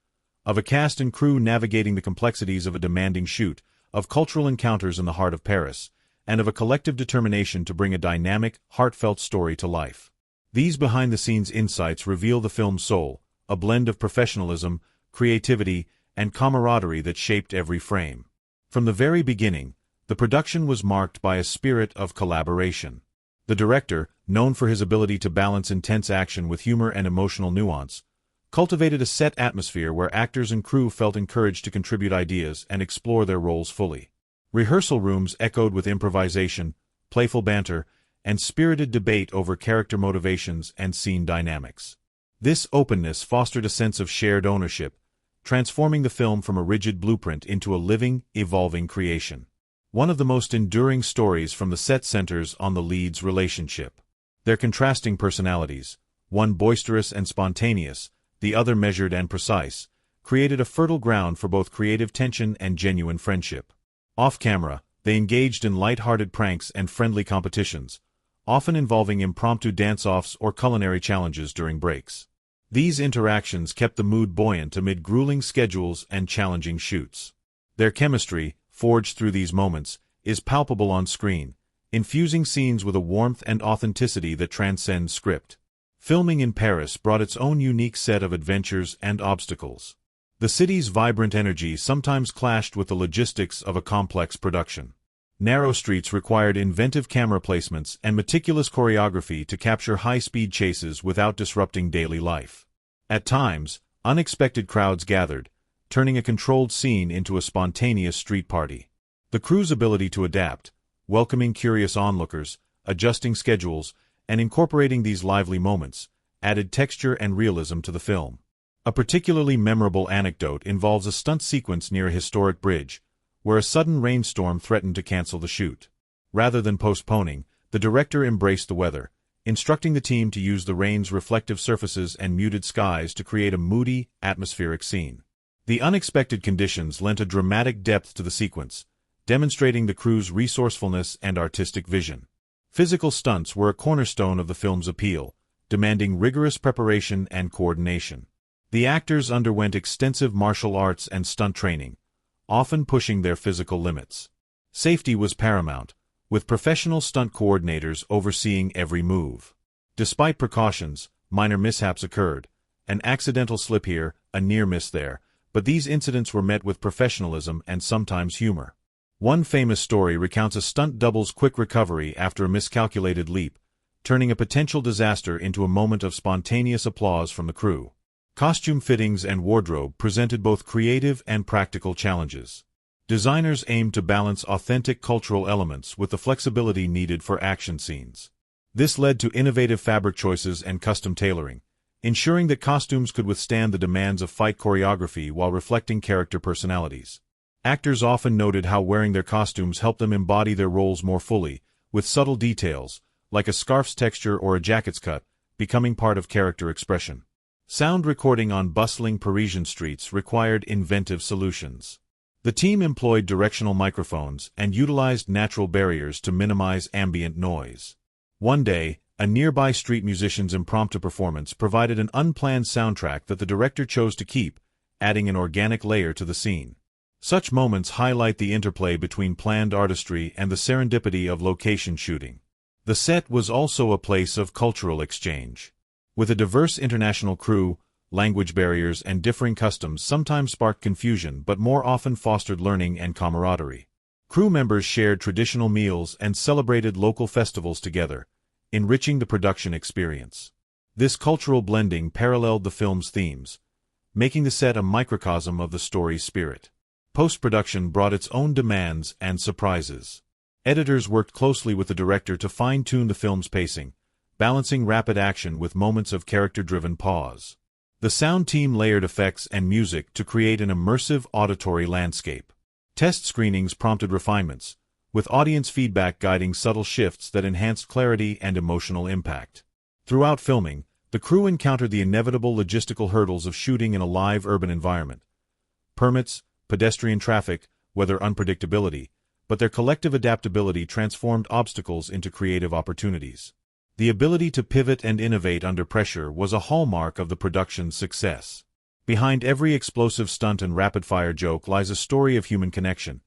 of a cast and crew navigating the complexities of a demanding shoot, of cultural encounters in the heart of Paris, and of a collective determination to bring a dynamic, heartfelt story to life. These behind-the-scenes insights reveal the film's soul, a blend of professionalism, creativity, and camaraderie that shaped every frame. From the very beginning, the production was marked by a spirit of collaboration. The director, known for his ability to balance intense action with humor and emotional nuance, cultivated a set atmosphere where actors and crew felt encouraged to contribute ideas and explore their roles fully. Rehearsal rooms echoed with improvisation, playful banter, and spirited debate over character motivations and scene dynamics. This openness fostered a sense of shared ownership, transforming the film from a rigid blueprint into a living, evolving creation. One of the most enduring stories from the set centers on the leads' relationship. Their contrasting personalities, one boisterous and spontaneous, the other measured and precise, created a fertile ground for both creative tension and genuine friendship. Off-camera, They engaged in light-hearted pranks and friendly competitions, often involving impromptu dance-offs or culinary challenges during breaks. These interactions kept the mood buoyant amid grueling schedules and challenging shoots. Their chemistry, forged through these moments, is palpable on screen, infusing scenes with a warmth and authenticity that transcends script. Filming in Paris brought its own unique set of adventures and obstacles. The city's vibrant energy sometimes clashed with the logistics of a complex production. Narrow streets required inventive camera placements and meticulous choreography to capture high-speed chases without disrupting daily life. At times, unexpected crowds gathered, turning a controlled scene into a spontaneous street party. The crew's ability to adapt, welcoming curious onlookers, adjusting schedules, and incorporating these lively moments, added texture and realism to the film. A particularly memorable anecdote involves a stunt sequence near a historic bridge, where a sudden rainstorm threatened to cancel the shoot. Rather than postponing, the director embraced the weather, instructing the team to use the rain's reflective surfaces and muted skies to create a moody, atmospheric scene. The unexpected conditions lent a dramatic depth to the sequence, demonstrating the crew's resourcefulness and artistic vision. Physical stunts were a cornerstone of the film's appeal, demanding rigorous preparation and coordination. The actors underwent extensive martial arts and stunt training, often pushing their physical limits. Safety was paramount, with professional stunt coordinators overseeing every move. Despite precautions, minor mishaps occurred, an accidental slip here, a near miss there, but these incidents were met with professionalism and sometimes humor. One famous story recounts a stunt double's quick recovery after a miscalculated leap, turning a potential disaster into a moment of spontaneous applause from the crew. Costume fittings and wardrobe presented both creative and practical challenges. Designers aimed to balance authentic cultural elements with the flexibility needed for action scenes. This led to innovative fabric choices and custom tailoring, ensuring that costumes could withstand the demands of fight choreography while reflecting character personalities. Actors often noted how wearing their costumes helped them embody their roles more fully, with subtle details, like a scarf's texture or a jacket's cut, becoming part of character expression. Sound recording on bustling Parisian streets required inventive solutions. The team employed directional microphones and utilized natural barriers to minimize ambient noise. One day, a nearby street musician's impromptu performance provided an unplanned soundtrack that the director chose to keep, adding an organic layer to the scene. Such moments highlight the interplay between planned artistry and the serendipity of location shooting. The set was also a place of cultural exchange. With a diverse international crew, language barriers and differing customs sometimes sparked confusion but more often fostered learning and camaraderie. Crew members shared traditional meals and celebrated local festivals together, enriching the production experience. This cultural blending paralleled the film's themes, making the set a microcosm of the story's spirit. Post-production brought its own demands and surprises. Editors worked closely with the director to fine-tune the film's pacing, balancing rapid action with moments of character-driven pause. The sound team layered effects and music to create an immersive auditory landscape. Test screenings prompted refinements, with audience feedback guiding subtle shifts that enhanced clarity and emotional impact. Throughout filming, the crew encountered the inevitable logistical hurdles of shooting in a live urban environment. Permits, pedestrian traffic, weather unpredictability, but their collective adaptability transformed obstacles into creative opportunities. The ability to pivot and innovate under pressure was a hallmark of the production's success. Behind every explosive stunt and rapid-fire joke lies a story of human connection,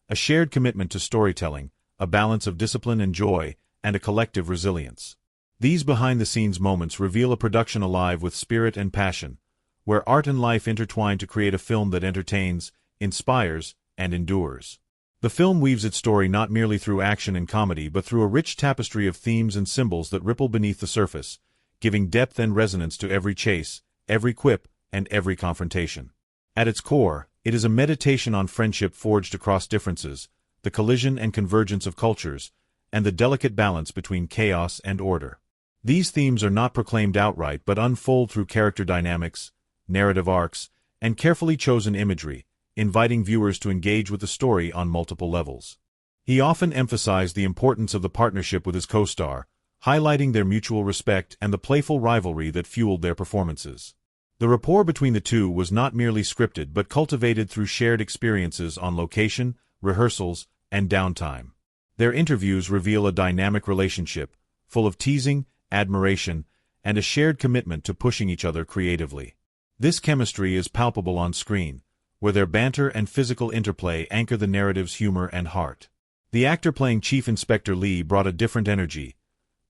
a shared commitment to storytelling, a balance of discipline and joy, and a collective resilience. These behind-the-scenes moments reveal a production alive with spirit and passion, where art and life intertwine to create a film that entertains, inspires, and endures. The film weaves its story not merely through action and comedy but through a rich tapestry of themes and symbols that ripple beneath the surface, giving depth and resonance to every chase, every quip, and every confrontation. At its core, it is a meditation on friendship forged across differences, the collision and convergence of cultures, and the delicate balance between chaos and order. These themes are not proclaimed outright but unfold through character dynamics, narrative arcs, and carefully chosen imagery, inviting viewers to engage with the story on multiple levels. He often emphasized the importance of the partnership with his co-star, highlighting their mutual respect and the playful rivalry that fueled their performances. The rapport between the two was not merely scripted but cultivated through shared experiences on location, rehearsals, and downtime. Their interviews reveal a dynamic relationship, full of teasing, admiration, and a shared commitment to pushing each other creatively. This chemistry is palpable on screen, where their banter and physical interplay anchor the narrative's humor and heart. The actor playing Chief Inspector Lee brought a different energy,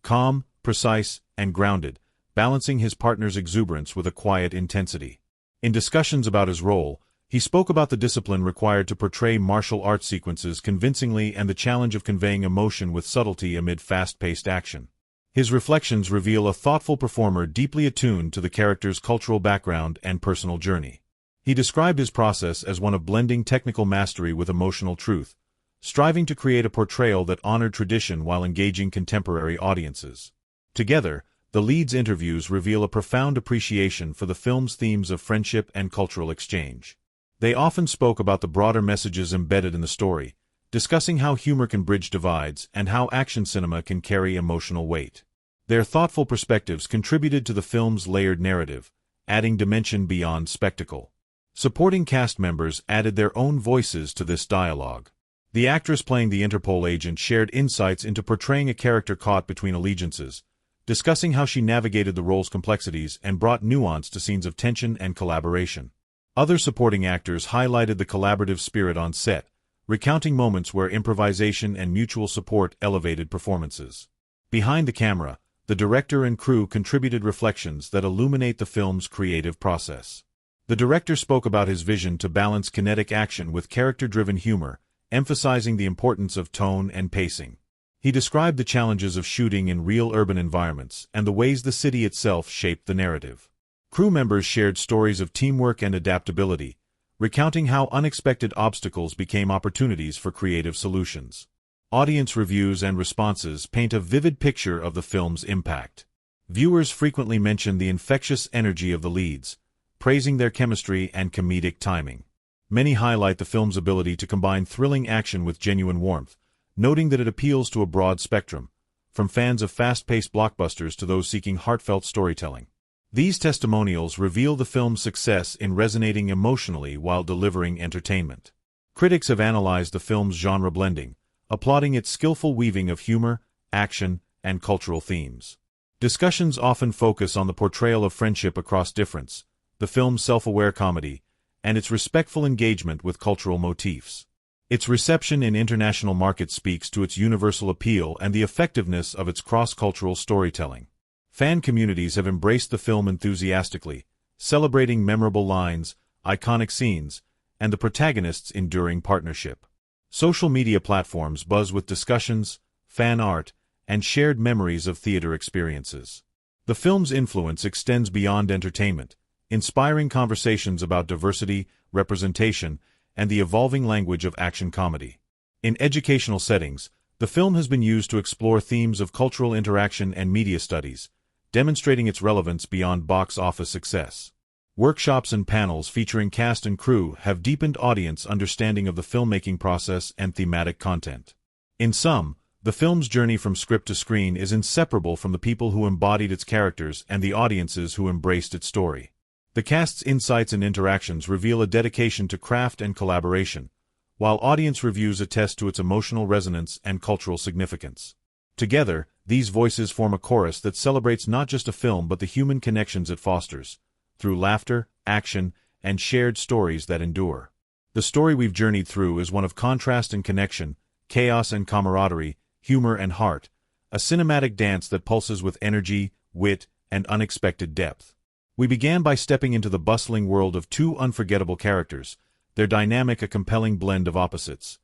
calm, precise, and grounded, balancing his partner's exuberance with a quiet intensity. In discussions about his role, he spoke about the discipline required to portray martial arts sequences convincingly and the challenge of conveying emotion with subtlety amid fast-paced action. His reflections reveal a thoughtful performer deeply attuned to the character's cultural background and personal journey. He described his process as one of blending technical mastery with emotional truth, striving to create a portrayal that honored tradition while engaging contemporary audiences. Together, the leads' interviews reveal a profound appreciation for the film's themes of friendship and cultural exchange. They often spoke about the broader messages embedded in the story, discussing how humor can bridge divides and how action cinema can carry emotional weight. Their thoughtful perspectives contributed to the film's layered narrative, adding dimension beyond spectacle. Supporting cast members added their own voices to this dialogue. The actress playing the Interpol agent shared insights into portraying a character caught between allegiances, discussing how she navigated the role's complexities and brought nuance to scenes of tension and collaboration. Other supporting actors highlighted the collaborative spirit on set, recounting moments where improvisation and mutual support elevated performances. Behind the camera, the director and crew contributed reflections that illuminate the film's creative process. The director spoke about his vision to balance kinetic action with character-driven humor, emphasizing the importance of tone and pacing. He described the challenges of shooting in real urban environments and the ways the city itself shaped the narrative. Crew members shared stories of teamwork and adaptability, recounting how unexpected obstacles became opportunities for creative solutions. Audience reviews and responses paint a vivid picture of the film's impact. Viewers frequently mention the infectious energy of the leads, praising their chemistry and comedic timing. Many highlight the film's ability to combine thrilling action with genuine warmth, noting that it appeals to a broad spectrum, from fans of fast-paced blockbusters to those seeking heartfelt storytelling. These testimonials reveal the film's success in resonating emotionally while delivering entertainment. Critics have analyzed the film's genre blending, applauding its skillful weaving of humor, action, and cultural themes. Discussions often focus on the portrayal of friendship across difference, the film's self-aware comedy, and its respectful engagement with cultural motifs. Its reception in international markets speaks to its universal appeal and the effectiveness of its cross-cultural storytelling. Fan communities have embraced the film enthusiastically, celebrating memorable lines, iconic scenes, and the protagonist's enduring partnership. Social media platforms buzz with discussions, fan art, and shared memories of theater experiences. The film's influence extends beyond entertainment, inspiring conversations about diversity, representation, and the evolving language of action comedy. In educational settings, the film has been used to explore themes of cultural interaction and media studies, demonstrating its relevance beyond box office success. Workshops and panels featuring cast and crew have deepened audience understanding of the filmmaking process and thematic content. In sum, the film's journey from script to screen is inseparable from the people who embodied its characters and the audiences who embraced its story. The cast's insights and interactions reveal a dedication to craft and collaboration, while audience reviews attest to its emotional resonance and cultural significance. Together, these voices form a chorus that celebrates not just a film but the human connections it fosters, through laughter, action, and shared stories that endure. The story we've journeyed through is one of contrast and connection, chaos and camaraderie, humor and heart, a cinematic dance that pulses with energy, wit, and unexpected depth. We began by stepping into the bustling world of two unforgettable characters, their dynamic a compelling blend of opposites.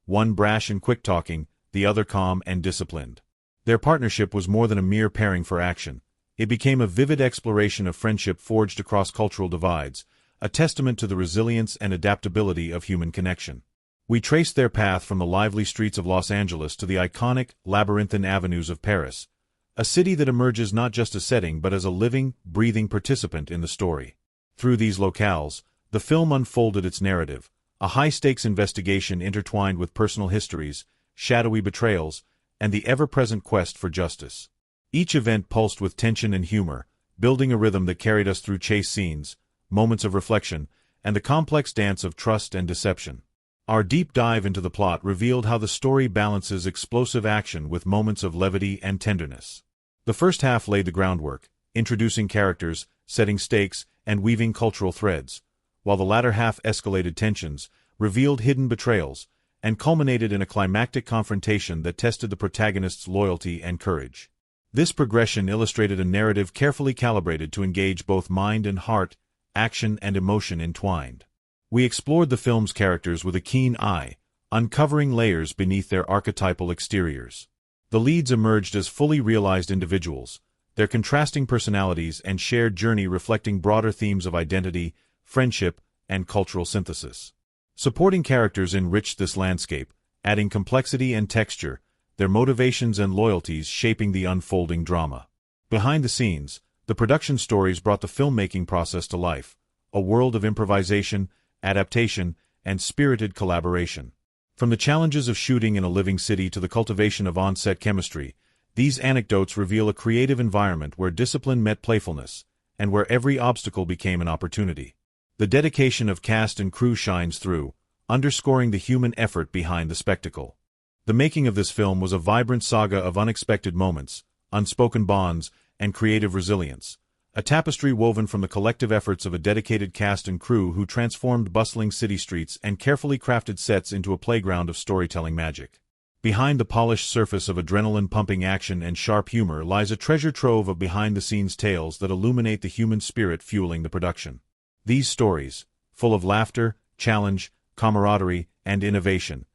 One brash and quick-talking, the other calm and disciplined. Their partnership was more than a mere pairing for action. It became a vivid exploration of friendship forged across cultural divides, a testament to the resilience and adaptability of human connection. We traced their path from the lively streets of Los Angeles to the iconic, labyrinthine avenues of Paris, a city that emerges not just a setting but as a living, breathing participant in the story. Through these locales, the film unfolded its narrative, a high-stakes investigation intertwined with personal histories, shadowy betrayals, and the ever-present quest for justice. Each event pulsed with tension and humor, building a rhythm that carried us through chase scenes, moments of reflection, and the complex dance of trust and deception. Our deep dive into the plot revealed how the story balances explosive action with moments of levity and tenderness. The first half laid the groundwork, introducing characters, setting stakes, and weaving cultural threads, while the latter half escalated tensions, revealed hidden betrayals, and culminated in a climactic confrontation that tested the protagonist's loyalty and courage. This progression illustrated a narrative carefully calibrated to engage both mind and heart, action and emotion entwined. We explored the film's characters with a keen eye, uncovering layers beneath their archetypal exteriors. The leads emerged as fully realized individuals, their contrasting personalities and shared journey reflecting broader themes of identity, friendship, and cultural synthesis. Supporting characters enriched this landscape, adding complexity and texture, their motivations and loyalties shaping the unfolding drama. Behind the scenes, the production stories brought the filmmaking process to life, a world of improvisation, adaptation, and spirited collaboration. From the challenges of shooting in a living city to the cultivation of on-set chemistry, these anecdotes reveal a creative environment where discipline met playfulness, and where every obstacle became an opportunity. The dedication of cast and crew shines through, underscoring the human effort behind the spectacle. The making of this film was a vibrant saga of unexpected moments, unspoken bonds, and creative resilience, a tapestry woven from the collective efforts of a dedicated cast and crew who transformed bustling city streets and carefully crafted sets into a playground of storytelling magic. Behind the polished surface of adrenaline-pumping action and sharp humor lies a treasure trove of behind-the-scenes tales that illuminate the human spirit fueling the production. These stories, full of laughter, challenge, camaraderie, and innovation,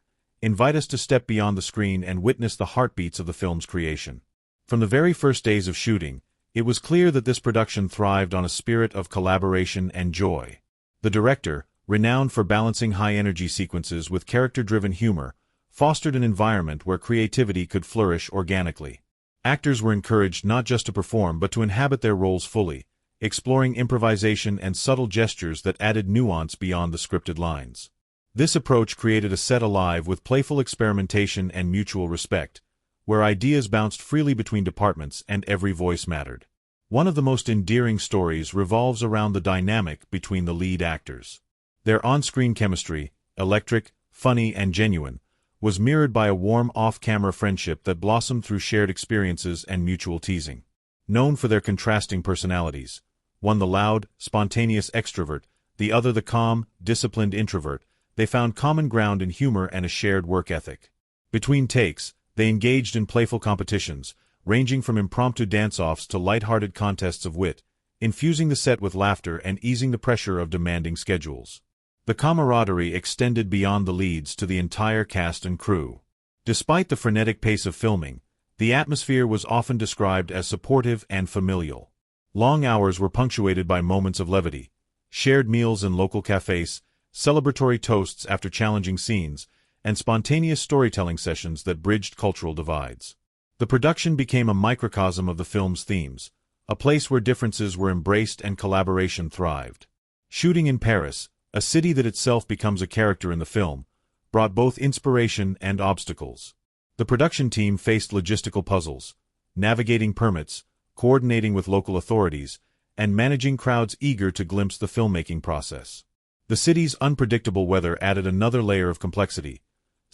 invite us to step beyond the screen and witness the heartbeats of the film's creation. From the very first days of shooting, it was clear that this production thrived on a spirit of collaboration and joy. The director, renowned for balancing high-energy sequences with character-driven humor, fostered an environment where creativity could flourish organically. Actors were encouraged not just to perform but to inhabit their roles fully, exploring improvisation and subtle gestures that added nuance beyond the scripted lines. This approach created a set alive with playful experimentation and mutual respect, where ideas bounced freely between departments and every voice mattered. One of the most endearing stories revolves around the dynamic between the lead actors. Their on-screen chemistry, electric, funny, and genuine, was mirrored by a warm off-camera friendship that blossomed through shared experiences and mutual teasing. Known for their contrasting personalities, one the loud, spontaneous extrovert, the other the calm, disciplined introvert, they found common ground in humor and a shared work ethic. Between takes, they engaged in playful competitions, ranging from impromptu dance-offs to light-hearted contests of wit, infusing the set with laughter and easing the pressure of demanding schedules. The camaraderie extended beyond the leads to the entire cast and crew. Despite the frenetic pace of filming, the atmosphere was often described as supportive and familial. Long hours were punctuated by moments of levity, shared meals in local cafes, celebratory toasts after challenging scenes, and spontaneous storytelling sessions that bridged cultural divides. The production became a microcosm of the film's themes, a place where differences were embraced and collaboration thrived. Shooting in Paris, a city that itself becomes a character in the film, brought both inspiration and obstacles. The production team faced logistical puzzles, navigating permits, coordinating with local authorities, and managing crowds eager to glimpse the filmmaking process. The city's unpredictable weather added another layer of complexity.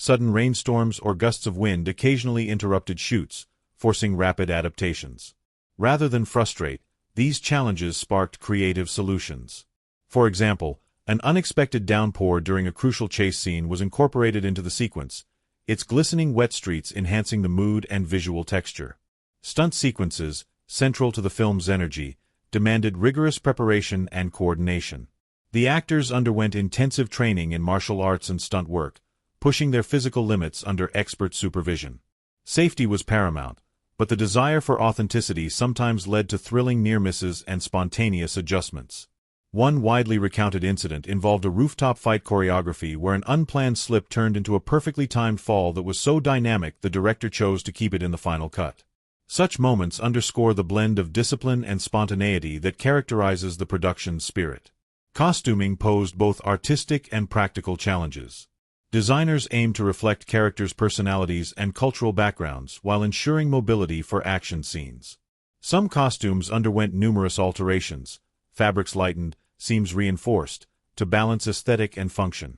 Sudden rainstorms or gusts of wind occasionally interrupted shoots, forcing rapid adaptations. Rather than frustrate, these challenges sparked creative solutions. For example, an unexpected downpour during a crucial chase scene was incorporated into the sequence, its glistening wet streets enhancing the mood and visual texture. Stunt sequences, central to the film's energy, demanded rigorous preparation and coordination. The actors underwent intensive training in martial arts and stunt work, pushing their physical limits under expert supervision. Safety was paramount, but the desire for authenticity sometimes led to thrilling near-misses and spontaneous adjustments. One widely recounted incident involved a rooftop fight choreography where an unplanned slip turned into a perfectly timed fall that was so dynamic the director chose to keep it in the final cut. Such moments underscore the blend of discipline and spontaneity that characterizes the production's spirit. Costuming posed both artistic and practical challenges. Designers aimed to reflect characters' personalities and cultural backgrounds while ensuring mobility for action scenes. Some costumes underwent numerous alterations, fabrics lightened, seams reinforced, to balance aesthetic and function.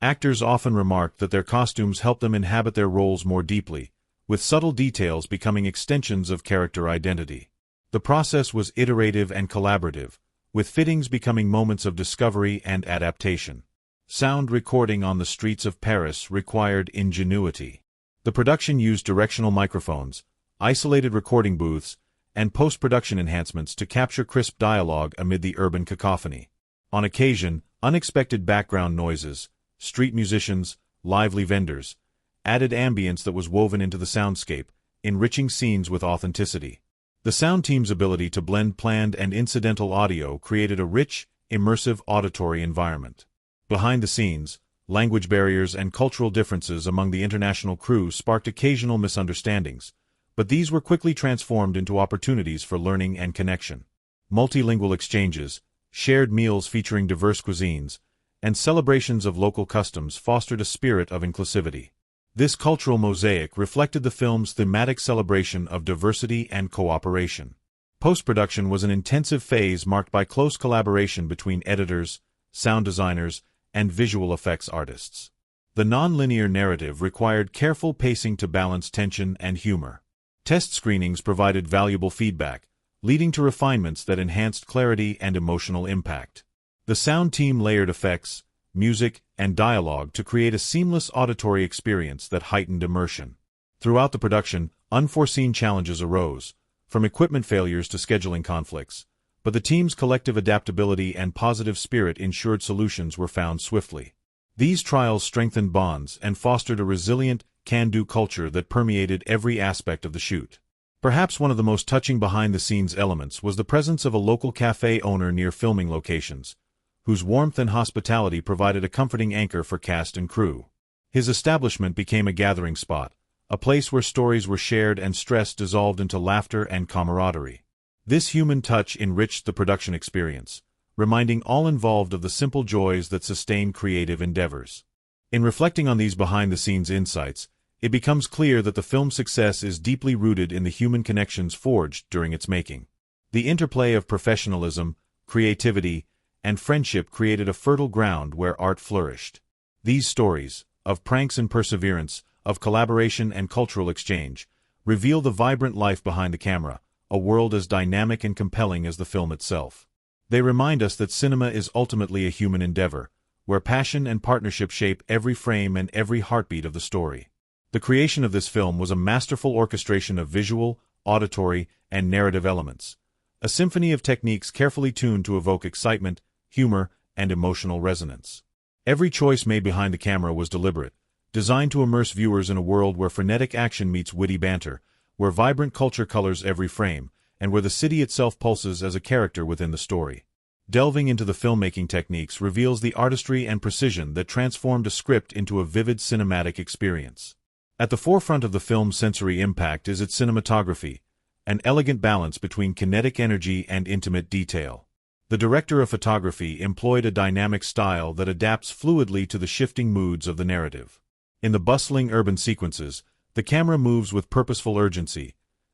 Actors often remarked that their costumes helped them inhabit their roles more deeply, with subtle details becoming extensions of character identity. The process was iterative and collaborative, with fittings becoming moments of discovery and adaptation. Sound recording on the streets of Paris required ingenuity. The production used directional microphones, isolated recording booths, and post-production enhancements to capture crisp dialogue amid the urban cacophony. On occasion, unexpected background noises, street musicians, lively vendors, added ambience that was woven into the soundscape, enriching scenes with authenticity. The sound team's ability to blend planned and incidental audio created a rich, immersive auditory environment. Behind the scenes, language barriers and cultural differences among the international crew sparked occasional misunderstandings, but these were quickly transformed into opportunities for learning and connection. Multilingual exchanges, shared meals featuring diverse cuisines, and celebrations of local customs fostered a spirit of inclusivity. This cultural mosaic reflected the film's thematic celebration of diversity and cooperation. Post-production was an intensive phase marked by close collaboration between editors, sound designers, and visual effects artists. The non-linear narrative required careful pacing to balance tension and humor. Test screenings provided valuable feedback, leading to refinements that enhanced clarity and emotional impact. The sound team layered effects, music, and dialogue to create a seamless auditory experience that heightened immersion. Throughout the production, unforeseen challenges arose, from equipment failures to scheduling conflicts, but the team's collective adaptability and positive spirit ensured solutions were found swiftly. These trials strengthened bonds and fostered a resilient, can-do culture that permeated every aspect of the shoot. Perhaps one of the most touching behind-the-scenes elements was the presence of a local cafe owner near filming locations, whose warmth and hospitality provided a comforting anchor for cast and crew. His establishment became a gathering spot, a place where stories were shared and stress dissolved into laughter and camaraderie. This human touch enriched the production experience, reminding all involved of the simple joys that sustain creative endeavors. In reflecting on these behind-the-scenes insights, it becomes clear that the film's success is deeply rooted in the human connections forged during its making. The interplay of professionalism, creativity, and friendship created a fertile ground where art flourished. These stories, of pranks and perseverance, of collaboration and cultural exchange, reveal the vibrant life behind the camera, a world as dynamic and compelling as the film itself. They remind us that cinema is ultimately a human endeavor, where passion and partnership shape every frame and every heartbeat of the story. The creation of this film was a masterful orchestration of visual, auditory, and narrative elements, a symphony of techniques carefully tuned to evoke excitement, humor, and emotional resonance. Every choice made behind the camera was deliberate, designed to immerse viewers in a world where frenetic action meets witty banter, where vibrant culture colors every frame, and where the city itself pulses as a character within the story. Delving into the filmmaking techniques reveals the artistry and precision that transformed a script into a vivid cinematic experience. At the forefront of the film's sensory impact is its cinematography, an elegant balance between kinetic energy and intimate detail. The director of photography employed a dynamic style that adapts fluidly to the shifting moods of the narrative. In the bustling urban sequences, the camera moves with purposeful urgency,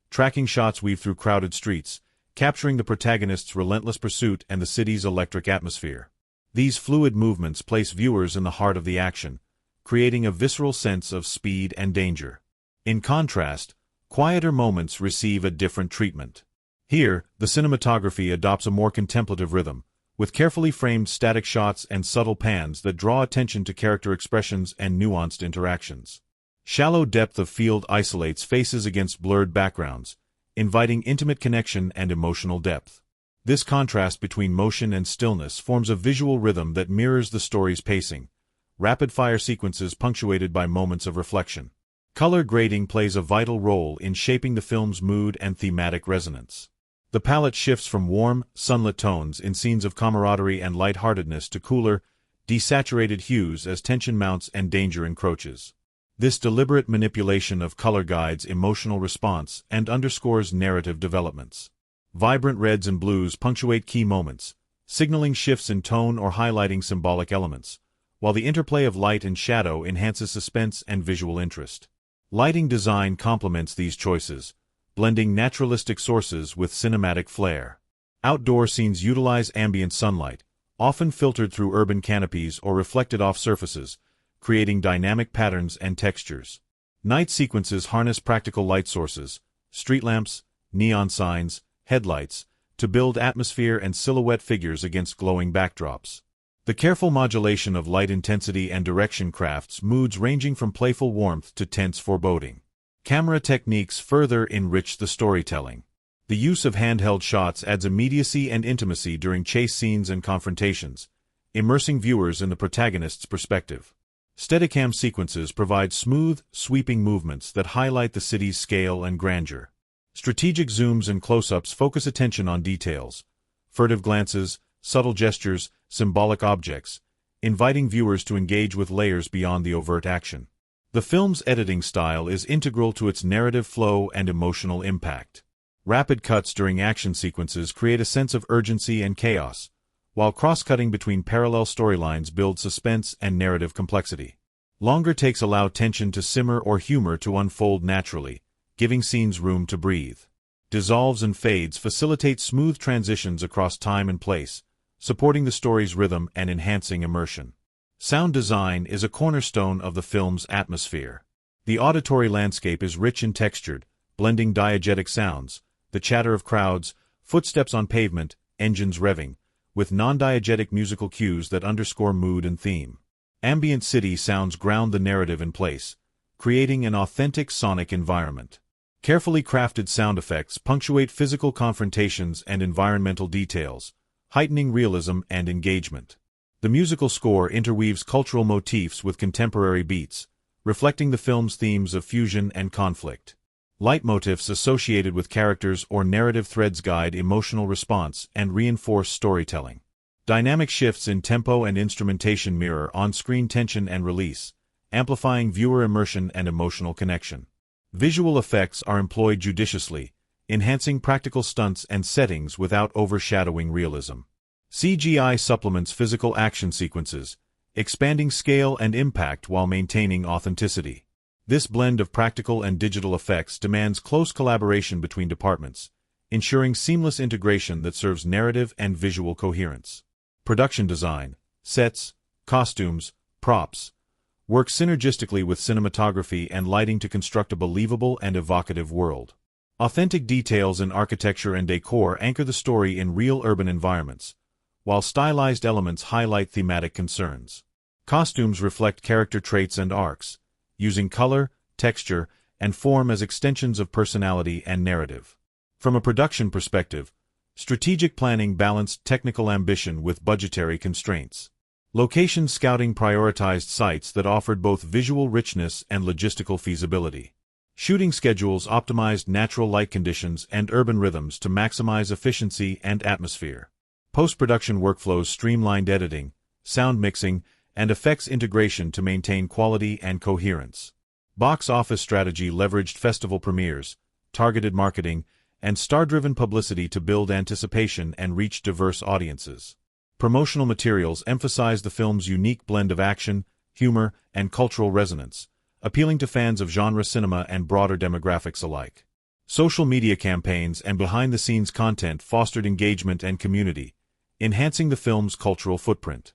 tracking shots weave through crowded streets, capturing the protagonist's relentless pursuit and the city's electric atmosphere. These fluid movements place viewers in the heart of the action, creating a visceral sense of speed and danger. In contrast, quieter moments receive a different treatment. Here, the cinematography adopts a more contemplative rhythm, with carefully framed static shots and subtle pans that draw attention to character expressions and nuanced interactions. Shallow depth of field isolates faces against blurred backgrounds, inviting intimate connection and emotional depth. This contrast between motion and stillness forms a visual rhythm that mirrors the story's pacing, rapid-fire sequences punctuated by moments of reflection. Color grading plays a vital role in shaping the film's mood and thematic resonance. The palette shifts from warm, sunlit tones in scenes of camaraderie and lightheartedness to cooler, desaturated hues as tension mounts and danger encroaches. This deliberate manipulation of color guides emotional response and underscores narrative developments. Vibrant reds and blues punctuate key moments, signaling shifts in tone or highlighting symbolic elements, while the interplay of light and shadow enhances suspense and visual interest. Lighting design complements these choices, blending naturalistic sources with cinematic flair. Outdoor scenes utilize ambient sunlight, often filtered through urban canopies or reflected off surfaces, creating dynamic patterns and textures. Night sequences harness practical light sources, street lamps, neon signs, headlights, to build atmosphere and silhouette figures against glowing backdrops. The careful modulation of light intensity and direction crafts moods ranging from playful warmth to tense foreboding. Camera techniques further enrich the storytelling. The use of handheld shots adds immediacy and intimacy during chase scenes and confrontations, immersing viewers in the protagonist's perspective. Steadicam sequences provide smooth, sweeping movements that highlight the city's scale and grandeur. Strategic zooms and close-ups focus attention on details, furtive glances, subtle gestures, symbolic objects, inviting viewers to engage with layers beyond the overt action. The film's editing style is integral to its narrative flow and emotional impact. Rapid cuts during action sequences create a sense of urgency and chaos, while cross-cutting between parallel storylines builds suspense and narrative complexity. Longer takes allow tension to simmer or humor to unfold naturally, giving scenes room to breathe. Dissolves and fades facilitate smooth transitions across time and place, supporting the story's rhythm and enhancing immersion. Sound design is a cornerstone of the film's atmosphere. The auditory landscape is rich and textured, blending diegetic sounds, the chatter of crowds, footsteps on pavement, engines revving, with non-diegetic musical cues that underscore mood and theme. Ambient city sounds ground the narrative in place, creating an authentic sonic environment. Carefully crafted sound effects punctuate physical confrontations and environmental details, heightening realism and engagement. The musical score interweaves cultural motifs with contemporary beats, reflecting the film's themes of fusion and conflict. Leitmotifs associated with characters or narrative threads guide emotional response and reinforce storytelling. Dynamic shifts in tempo and instrumentation mirror on-screen tension and release, amplifying viewer immersion and emotional connection. Visual effects are employed judiciously, enhancing practical stunts and settings without overshadowing realism. CGI supplements physical action sequences, expanding scale and impact while maintaining authenticity. This blend of practical and digital effects demands close collaboration between departments, ensuring seamless integration that serves narrative and visual coherence. Production design, sets, costumes, props, work synergistically with cinematography and lighting to construct a believable and evocative world. Authentic details in architecture and decor anchor the story in real urban environments, while stylized elements highlight thematic concerns. Costumes reflect character traits and arcs, using color, texture, and form as extensions of personality and narrative. From a production perspective, strategic planning balanced technical ambition with budgetary constraints. Location scouting prioritized sites that offered both visual richness and logistical feasibility. Shooting schedules optimized natural light conditions and urban rhythms to maximize efficiency and atmosphere. Post-production workflows streamlined editing, sound mixing, and effects integration to maintain quality and coherence. Box office strategy leveraged festival premieres, targeted marketing, and star-driven publicity to build anticipation and reach diverse audiences. Promotional materials emphasized the film's unique blend of action, humor, and cultural resonance, appealing to fans of genre cinema and broader demographics alike. Social media campaigns and behind-the-scenes content fostered engagement and community, enhancing the film's cultural footprint.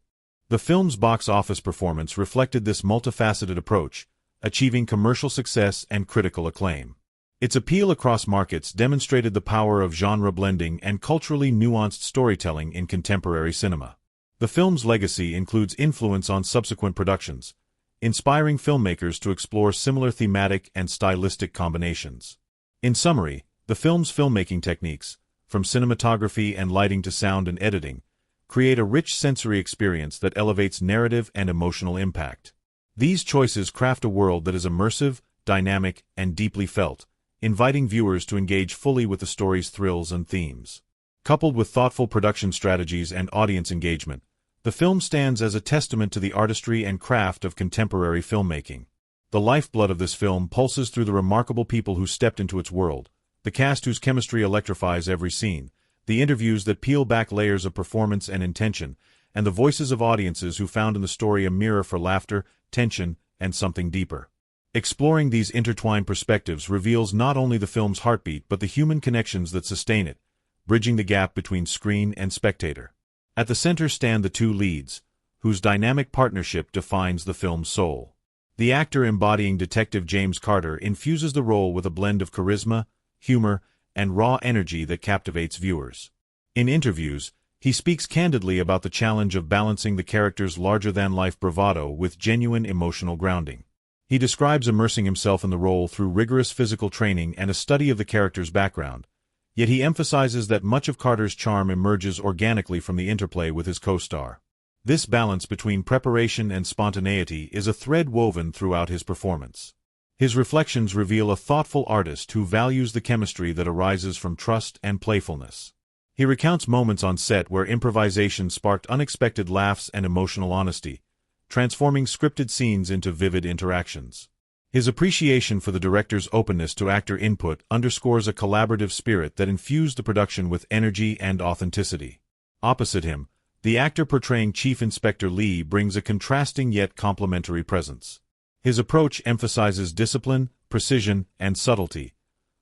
The film's box office performance reflected this multifaceted approach, achieving commercial success and critical acclaim. Its appeal across markets demonstrated the power of genre blending and culturally nuanced storytelling in contemporary cinema. The film's legacy includes influence on subsequent productions, inspiring filmmakers to explore similar thematic and stylistic combinations. In summary, the film's filmmaking techniques, from cinematography and lighting to sound and editing, create a rich sensory experience that elevates narrative and emotional impact. These choices craft a world that is immersive, dynamic, and deeply felt, inviting viewers to engage fully with the story's thrills and themes. Coupled with thoughtful production strategies and audience engagement, the film stands as a testament to the artistry and craft of contemporary filmmaking. The lifeblood of this film pulses through the remarkable people who stepped into its world, the cast whose chemistry electrifies every scene, the interviews that peel back layers of performance and intention, and the voices of audiences who found in the story a mirror for laughter, tension, and something deeper. Exploring these intertwined perspectives reveals not only the film's heartbeat but the human connections that sustain it, bridging the gap between screen and spectator. At the center stand the two leads, whose dynamic partnership defines the film's soul. The actor embodying Detective James Carter infuses the role with a blend of charisma, humor, and raw energy that captivates viewers. In interviews, he speaks candidly about the challenge of balancing the character's larger-than-life bravado with genuine emotional grounding. He describes immersing himself in the role through rigorous physical training and a study of the character's background, yet he emphasizes that much of Carter's charm emerges organically from the interplay with his co-star. This balance between preparation and spontaneity is a thread woven throughout his performance. His reflections reveal a thoughtful artist who values the chemistry that arises from trust and playfulness. He recounts moments on set where improvisation sparked unexpected laughs and emotional honesty, transforming scripted scenes into vivid interactions. His appreciation for the director's openness to actor input underscores a collaborative spirit that infused the production with energy and authenticity. Opposite him, the actor portraying Chief Inspector Lee brings a contrasting yet complementary presence. His approach emphasizes discipline, precision, and subtlety,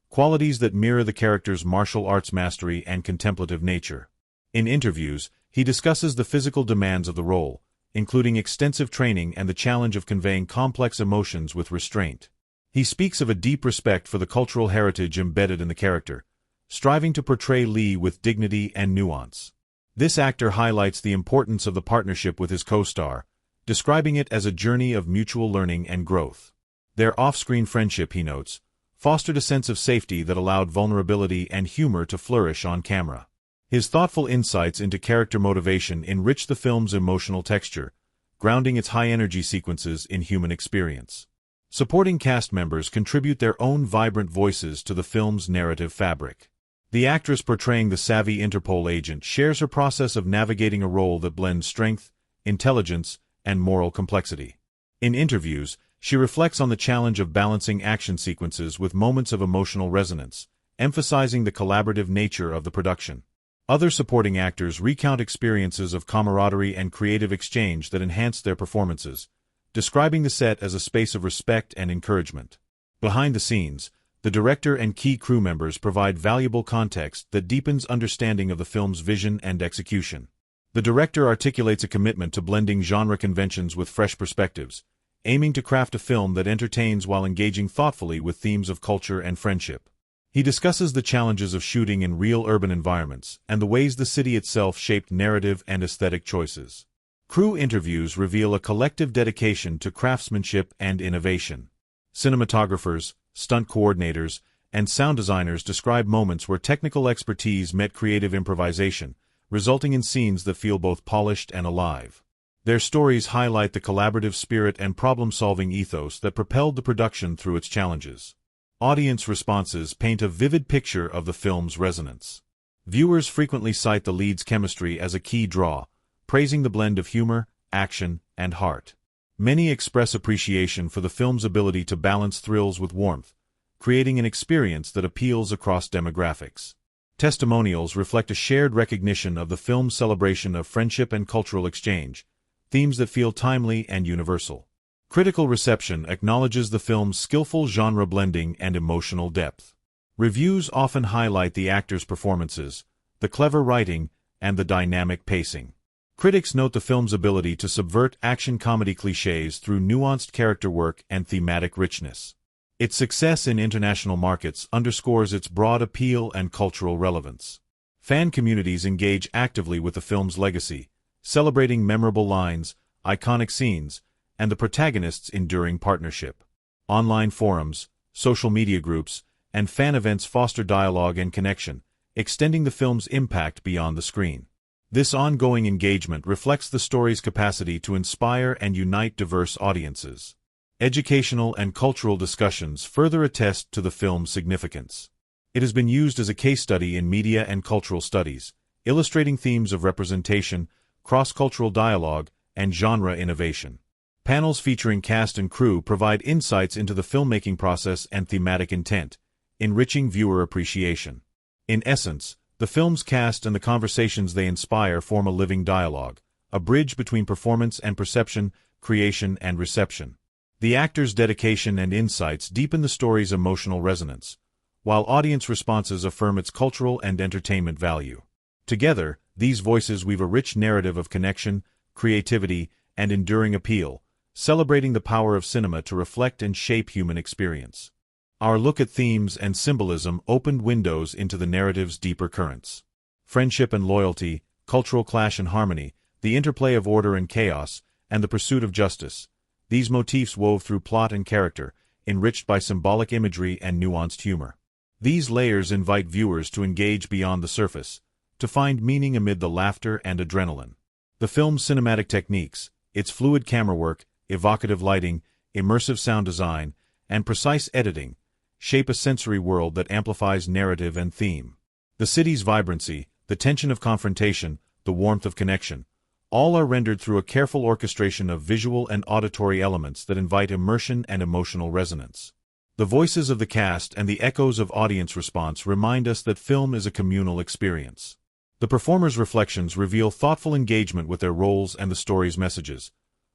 qualities that mirror the character's martial arts mastery and contemplative nature. In interviews, he discusses the physical demands of the role, including extensive training and the challenge of conveying complex emotions with restraint. He speaks of a deep respect for the cultural heritage embedded in the character, striving to portray Lee with dignity and nuance. This actor highlights the importance of the partnership with his co-star, describing it as a journey of mutual learning and growth. Their off-screen friendship, he notes, fostered a sense of safety that allowed vulnerability and humor to flourish on camera. His thoughtful insights into character motivation enrich the film's emotional texture, grounding its high-energy sequences in human experience. Supporting cast members contribute their own vibrant voices to the film's narrative fabric. The actress portraying the savvy Interpol agent shares her process of navigating a role that blends strength, intelligence, and moral complexity. In interviews, she reflects on the challenge of balancing action sequences with moments of emotional resonance, emphasizing the collaborative nature of the production. Other supporting actors recount experiences of camaraderie and creative exchange that enhanced their performances, describing the set as a space of respect and encouragement. Behind the scenes, the director and key crew members provide valuable context that deepens understanding of the film's vision and execution. The director articulates a commitment to blending genre conventions with fresh perspectives, aiming to craft a film that entertains while engaging thoughtfully with themes of culture and friendship. He discusses the challenges of shooting in real urban environments and the ways the city itself shaped narrative and aesthetic choices. Crew interviews reveal a collective dedication to craftsmanship and innovation. Cinematographers, stunt coordinators, and sound designers describe moments where technical expertise met creative improvisation, resulting in scenes that feel both polished and alive. Their stories highlight the collaborative spirit and problem-solving ethos that propelled the production through its challenges. Audience responses paint a vivid picture of the film's resonance. Viewers frequently cite the lead's chemistry as a key draw, praising the blend of humor, action, and heart. Many express appreciation for the film's ability to balance thrills with warmth, creating an experience that appeals across demographics. Testimonials reflect a shared recognition of the film's celebration of friendship and cultural exchange, themes that feel timely and universal. Critical reception acknowledges the film's skillful genre blending and emotional depth. Reviews often highlight the actors' performances, the clever writing, and the dynamic pacing. Critics note the film's ability to subvert action comedy cliches through nuanced character work and thematic richness. Its success in international markets underscores its broad appeal and cultural relevance. Fan communities engage actively with the film's legacy, celebrating memorable lines, iconic scenes, and the protagonist's enduring partnership. Online forums, social media groups, and fan events foster dialogue and connection, extending the film's impact beyond the screen. This ongoing engagement reflects the story's capacity to inspire and unite diverse audiences. Educational and cultural discussions further attest to the film's significance. It has been used as a case study in media and cultural studies, illustrating themes of representation, cross-cultural dialogue, and genre innovation. Panels featuring cast and crew provide insights into the filmmaking process and thematic intent, enriching viewer appreciation. In essence, the film's cast and the conversations they inspire form a living dialogue, a bridge between performance and perception, creation and reception. The actors' dedication and insights deepen the story's emotional resonance, while audience responses affirm its cultural and entertainment value. Together, these voices weave a rich narrative of connection, creativity, and enduring appeal, celebrating the power of cinema to reflect and shape human experience. Our look at themes and symbolism opened windows into the narrative's deeper currents. Friendship and loyalty, cultural clash and harmony, the interplay of order and chaos, and the pursuit of justice. These motifs wove through plot and character, enriched by symbolic imagery and nuanced humor. These layers invite viewers to engage beyond the surface, to find meaning amid the laughter and adrenaline. The film's cinematic techniques, its fluid camera work, evocative lighting, immersive sound design, and precise editing, shape a sensory world that amplifies narrative and theme. The city's vibrancy, the tension of confrontation, the warmth of connection, all are rendered through a careful orchestration of visual and auditory elements that invite immersion and emotional resonance. The voices of the cast and the echoes of audience response remind us that film is a communal experience. The performers' reflections reveal thoughtful engagement with their roles and the story's messages,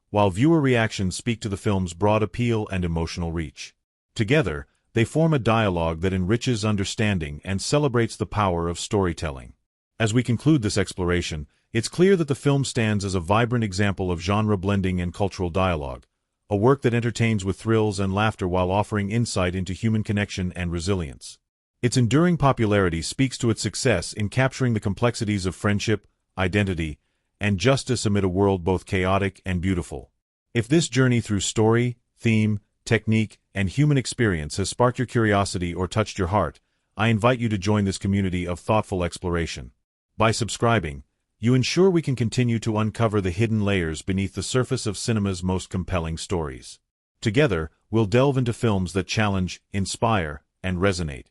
while viewer reactions speak to the film's broad appeal and emotional reach. Together, they form a dialogue that enriches understanding and celebrates the power of storytelling. As we conclude this exploration, it's clear that the film stands as a vibrant example of genre blending and cultural dialogue, a work that entertains with thrills and laughter while offering insight into human connection and resilience. Its enduring popularity speaks to its success in capturing the complexities of friendship, identity, and justice amid a world both chaotic and beautiful. If this journey through story, theme, technique, and human experience has sparked your curiosity or touched your heart, I invite you to join this community of thoughtful exploration. By subscribing, you ensure we can continue to uncover the hidden layers beneath the surface of cinema's most compelling stories. Together, we'll delve into films that challenge, inspire, and resonate.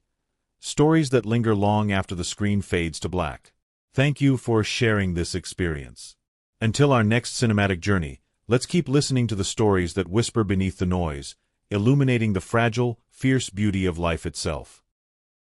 Stories that linger long after the screen fades to black. Thank you for sharing this experience. Until our next cinematic journey, let's keep listening to the stories that whisper beneath the noise, illuminating the fragile, fierce beauty of life itself.